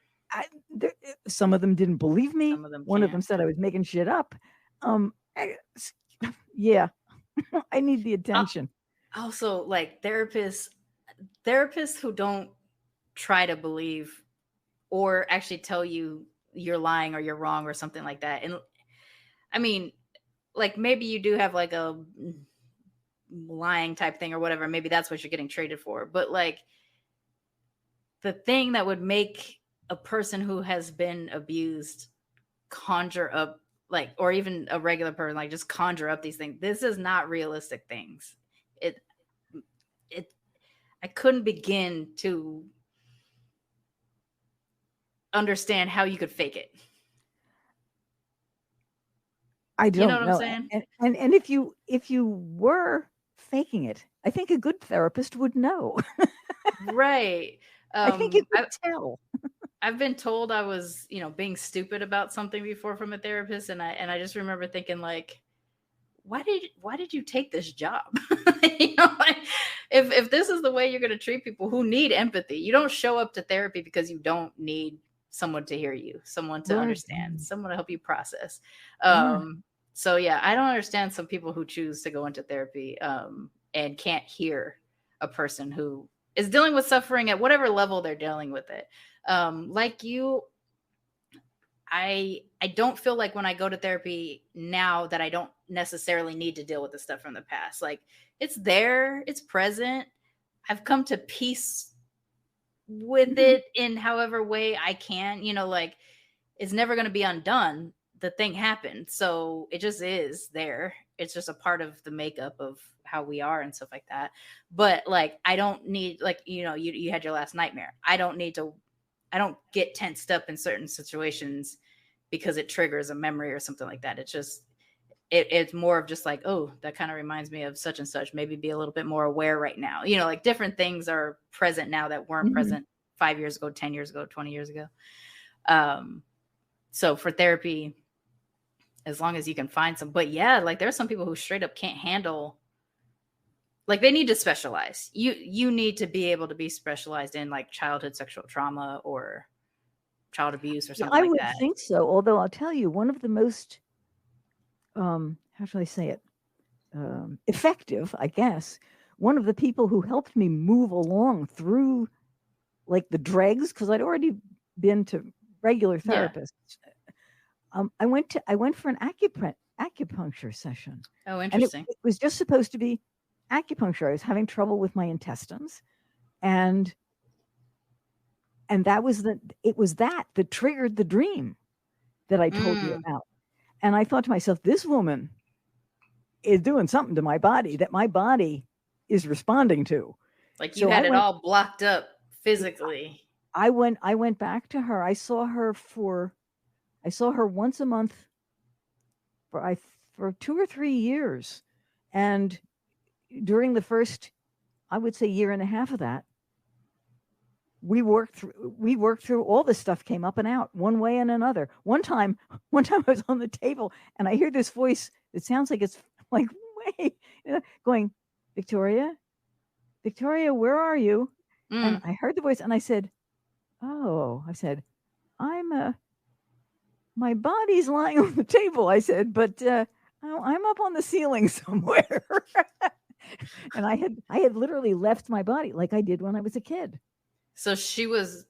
S5: Some of them didn't believe me. One of them said I was making shit up. Yeah, I need the attention.
S6: Also, like therapists who don't try to believe or actually tell you you're lying or you're wrong or something like that. And I mean, like, maybe you do have like a lying type thing or whatever. Maybe that's what you're getting traded for. But like, the thing that would make a person who has been abused conjure up, like, or even a regular person, like, just conjure up these things. This is not realistic things. I couldn't begin to understand how you could fake it.
S5: I don't know.
S6: You know what I'm saying?
S5: And if you were faking it, I think a good therapist would know.
S6: Right.
S5: I think you could tell.
S6: I've been told I was, being stupid about something before from a therapist, and I just remember thinking, like, why did you take this job? Like, if this is the way you're going to treat people who need empathy, you don't show up to therapy because you don't need someone to hear you, someone to understand, someone to help you process. So yeah, I don't understand some people who choose to go into therapy and can't hear a person who is dealing with suffering at whatever level they're dealing with it. Like you, I don't feel like when I go to therapy now that I don't necessarily need to deal with the stuff from the past. Like, it's there, it's present. I've come to peace with it in however way I can, like, it's never going to be undone. The thing happened. So it just is there. It's just a part of the makeup of how we are and stuff like that. But like, I don't need, like, you had your last nightmare. I don't get tensed up in certain situations because it triggers a memory or something like that. It's just, it's more of just like, oh, that kind of reminds me of such and such. Maybe be a little bit more aware right now. Like different things are present now that weren't present 5 years ago, 10 years ago, 20 years ago. So for therapy, as long as you can find some, but yeah, like there's some people who straight up can't handle, like they need to specialize. You need to be able to be specialized in like childhood sexual trauma or child abuse or something like that. I
S5: would think so. Although I'll tell you, one of the most, how shall I say it? Effective, I guess. One of the people who helped me move along through like the dregs, because I'd already been to regular therapists. I went for an acupuncture session.
S6: Oh, interesting.
S5: And it was just supposed to be acupuncture. I was having trouble with my intestines, and that was that triggered the dream that I told you about. And I thought to myself, this woman is doing something to my body that my body is responding to.
S6: Like you had it all blocked up physically.
S5: I went back to her. I saw her once a month for 2 or 3 years. And during the first, I would say, year and a half of that, we worked through all this stuff, came up and out one way and another. One time I was on the table and I hear this voice that sounds like it's like way going, Victoria, where are you? And I heard the voice and I said, my body's lying on the table. I said, but I'm up on the ceiling somewhere. And I had literally left my body like I did when I was a kid.
S6: So she was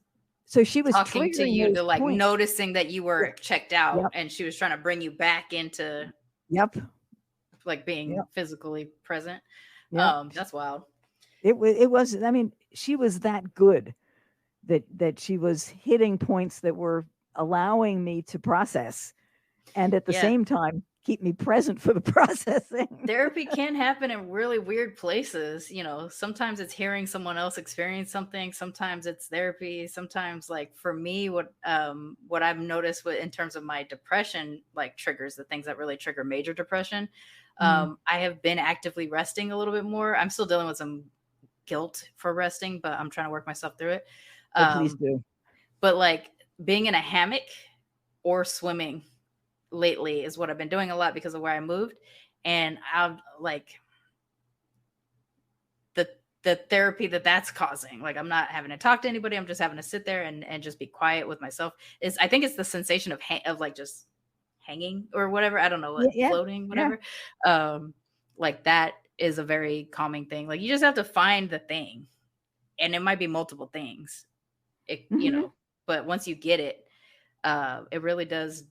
S5: talking
S6: to you to like
S5: points.
S6: Noticing that you were checked out, and she was trying to bring you back into like being physically present. That's wild.
S5: It was. I mean, she was that good that she was hitting points that were allowing me to process, and at the same time keep me present for the processing.
S6: Therapy can happen in really weird places. Sometimes it's hearing someone else experience something. Sometimes it's therapy. Sometimes, like for me, what I've noticed in terms of my depression, like triggers the things that really trigger major depression. I have been actively resting a little bit more. I'm still dealing with some guilt for resting, but I'm trying to work myself through it.
S5: Please do.
S6: But like being in a hammock or swimming lately is what I've been doing a lot because of where I moved. And I've like the therapy that's causing, like I'm not having to talk to anybody. I'm just having to sit there and just be quiet with myself. I think it's the sensation of like just hanging or whatever. I don't know what, floating, whatever. Yeah. Like that is a very calming thing. Like you just have to find the thing, and it might be multiple things, but once you get it, it really does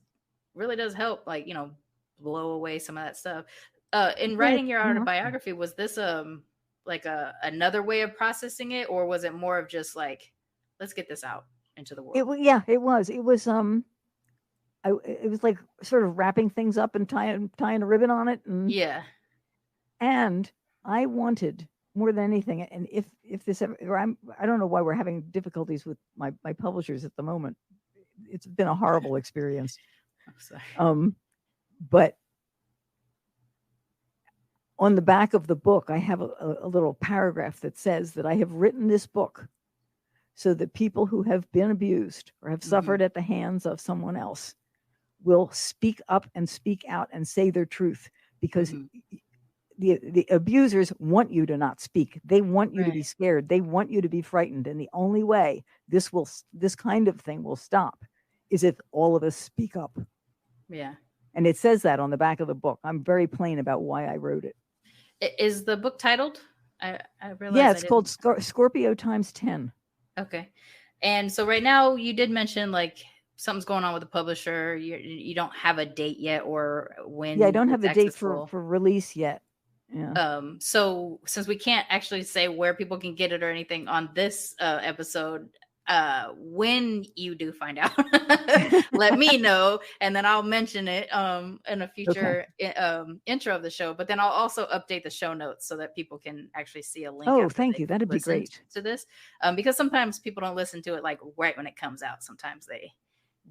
S6: help, like, blow away some of that stuff. In writing your autobiography, was this like another way of processing it, or was it more of just like, let's get this out into the world?
S5: It was it was like sort of wrapping things up and tying a ribbon on it, and I wanted more than anything, and if this ever, I don't know why we're having difficulties with my publishers at the moment. It's been a horrible experience. But on the back of the book, I have a little paragraph that says that I have written this book so that people who have been abused or have suffered at the hands of someone else will speak up and speak out and say their truth, because the abusers want you to not speak. They want you to be scared. They want you to be frightened. And the only way this kind of thing will stop is if all of us speak up.
S6: Yeah.
S5: And it says that on the back of the book. I'm very plain about why I wrote it.
S6: Is the book titled? I realized.
S5: Yeah, it's called Scorpio Times X.
S6: Okay. And so right now you did mention like something's going on with the publisher, you don't have a date yet, or when.
S5: Yeah, I don't have a date for release yet. Yeah.
S6: So since we can't actually say where people can get it or anything on this episode, when you do find out, let me know, and then I'll mention it in a future intro of the show. But then I'll also update the show notes so that people can actually see a link.
S5: Oh, thank you. That'd be great.
S6: To this, because sometimes people don't listen to it like right when it comes out. Sometimes they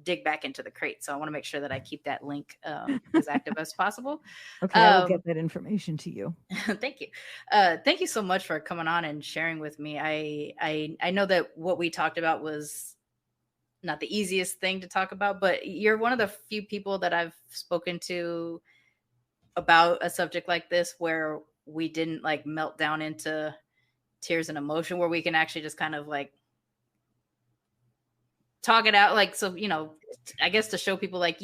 S6: dig back into the crate, so I want to make sure that I keep that link as active as possible.
S5: Okay, I'll get that information to you.
S6: Thank you so much for coming on and sharing with me. I know that what we talked about was not the easiest thing to talk about, but you're one of the few people that I've spoken to about a subject like this where we didn't like melt down into tears and emotion, where we can actually just kind of like talk it out. Like, so, I guess to show people like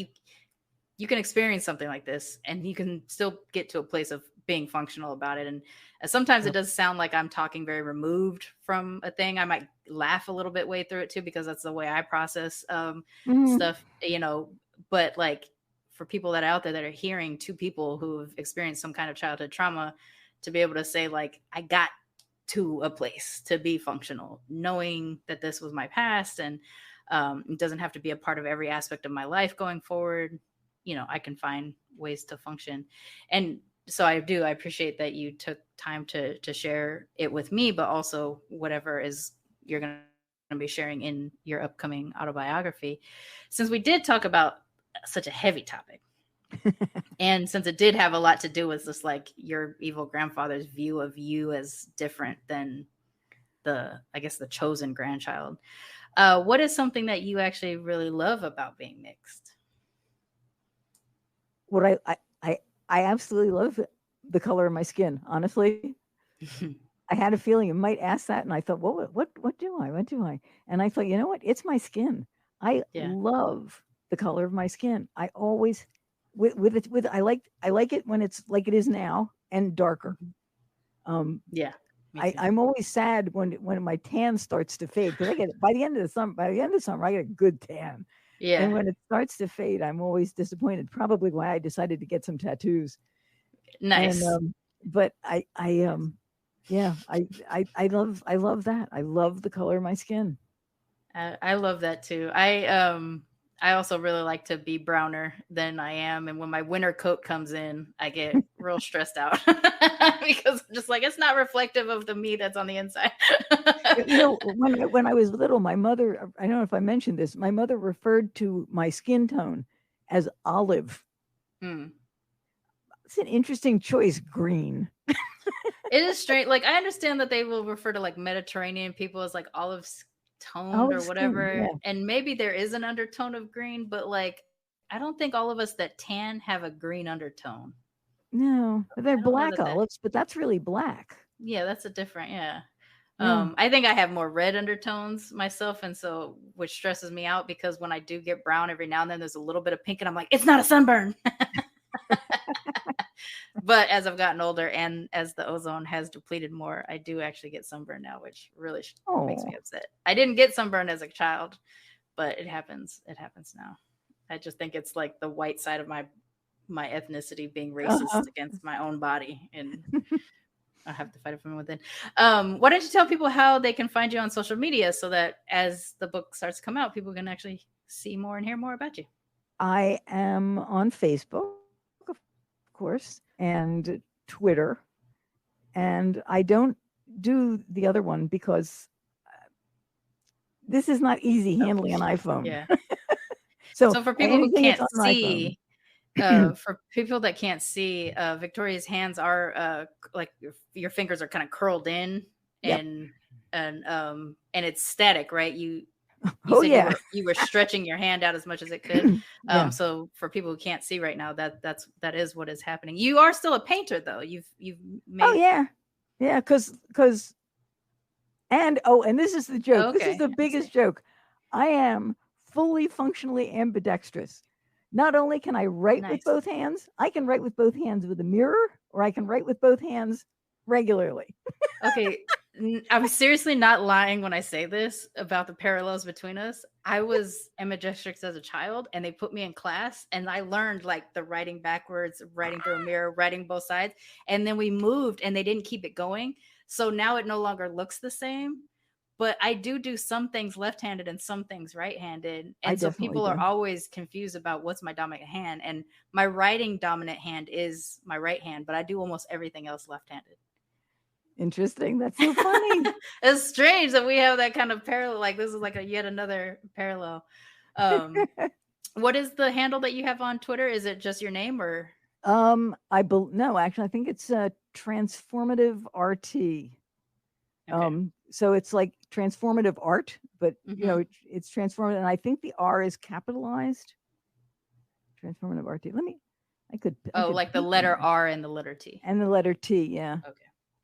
S6: you can experience something like this and you can still get to a place of being functional about it. And sometimes it does sound like I'm talking very removed from a thing. I might laugh a little bit way through it too, because that's the way I process stuff, but like for people that are out there that are hearing two people who have experienced some kind of childhood trauma, to be able to say like, I got to a place to be functional, knowing that this was my past, and it doesn't have to be a part of every aspect of my life going forward. I can find ways to function. And so I appreciate that you took time to share it with me, but also whatever is you're going to be sharing in your upcoming autobiography. Since we did talk about such a heavy topic, and since it did have a lot to do with just like your evil grandfather's view of you as different than the chosen grandchild, what is something that you actually really love about being mixed?
S5: What I absolutely love the color of my skin. Honestly, I had a feeling you might ask that, and I thought, well, what do I? And I thought, you know what? It's my skin. I love the color of my skin. I always I like it when it's like it is now and darker. I'm always sad when my tan starts to fade, because I get by the end of the summer I get a good tan. Yeah. And when it starts to fade, I'm always disappointed. Probably why I decided to get some tattoos.
S6: Nice.
S5: And, but I love that. I love the color of my skin.
S6: I love that too. I also really like to be browner than I am. And when my winter coat comes in, I get real stressed out because just like, it's not reflective of the me that's on the inside.
S5: When I was little, my mother, I don't know if I mentioned this, my mother referred to my skin tone as olive. It's an interesting choice, green.
S6: It is strange. Like, I understand that they will refer to like Mediterranean people as like olive toned or whatever, and maybe there is an undertone of green, but like I don't think all of us that tan have a green undertone.
S5: No, they're black olives, but that's really black.
S6: Yeah, that's a different I think I have more red undertones myself, and so which stresses me out, because when I do get brown every now and then there's a little bit of pink and I'm like, it's not a sunburn. But as I've gotten older and as the ozone has depleted more, I do actually get sunburn now, which really makes me upset. I didn't get sunburn as a child, but it happens. It happens now. I just think it's like the white side of my ethnicity being racist against my own body, and I have to fight it from within. Why don't you tell people how they can find you on social media, so that as the book starts to come out, people can actually see more and hear more about you?
S5: I am on Facebook, of course, and Twitter, and I don't do the other one because this is not easy handling an iPhone.
S6: Yeah. so for people who can't see, for people that can't see, Victoria's hands are like your fingers are kind of curled in, and it's static, right? You were stretching your hand out as much as it could. So for people who can't see right now, that is what is happening. You are still a painter, though. You've made
S5: because and this is the joke. This is the biggest joke. I am fully functionally ambidextrous. Not only can I write with both hands, I can write with both hands with a mirror, or I can write with both hands regularly.
S6: Okay. I'm seriously not lying when I say this about the parallels between us. I was ambidextrous as a child, and they put me in class, and I learned like the writing backwards, writing through a mirror, writing both sides. And then we moved, and they didn't keep it going. So now it no longer looks the same. But I do some things left-handed and some things right-handed. And so people are always confused about what's my dominant hand. And my writing dominant hand is my right hand, but I do almost everything else left-handed.
S5: Interesting. That's so funny.
S6: It's strange that we have that kind of parallel. Like this is like yet another parallel. What is the handle that you have on Twitter? Is it just your name or?
S5: No, actually, I think it's transformative RT. Okay. So it's like transformative art, but you know, it's transformative, and I think the R is capitalized. Transformative RT. I could
S6: like the letter R and the letter T.
S5: And the letter T, yeah.
S6: Okay.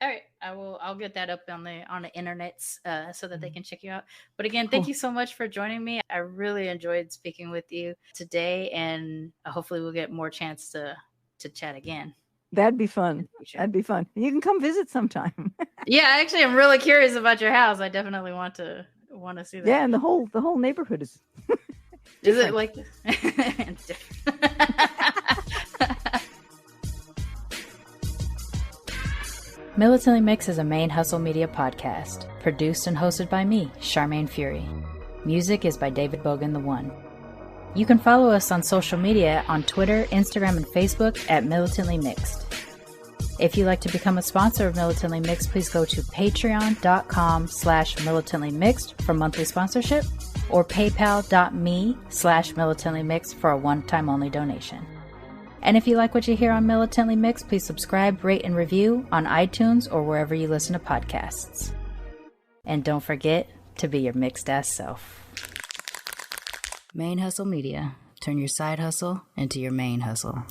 S6: All right, I'll get that up on the internets so that they can check you out. But again, thank you so much for joining me. I really enjoyed speaking with you today, and hopefully we'll get more chance to chat again.
S5: That'd be fun. That'd be fun. You can come visit sometime.
S6: Yeah, actually, I'm really curious about your house. I definitely want to see that.
S5: Yeah, and the whole neighborhood is.
S6: Is it like?
S4: Militantly Mixed is a ManeHustle Media Podcast, produced and hosted by me, Sharmane Fury. Music is by David Bogan the One. You can follow us on social media on Twitter, Instagram, and Facebook at Militantly Mixed. If you'd like to become a sponsor of Militantly Mixed, please go to patreon.com/militantlymixed for monthly sponsorship or paypal.me/militantlymixed for a one-time only donation. And if you like what you hear on Militantly Mixed, please subscribe, rate, and review on iTunes or wherever you listen to podcasts. And don't forget to be your mixed-ass self.
S1: ManeHustle Media. Turn your side hustle into your main hustle.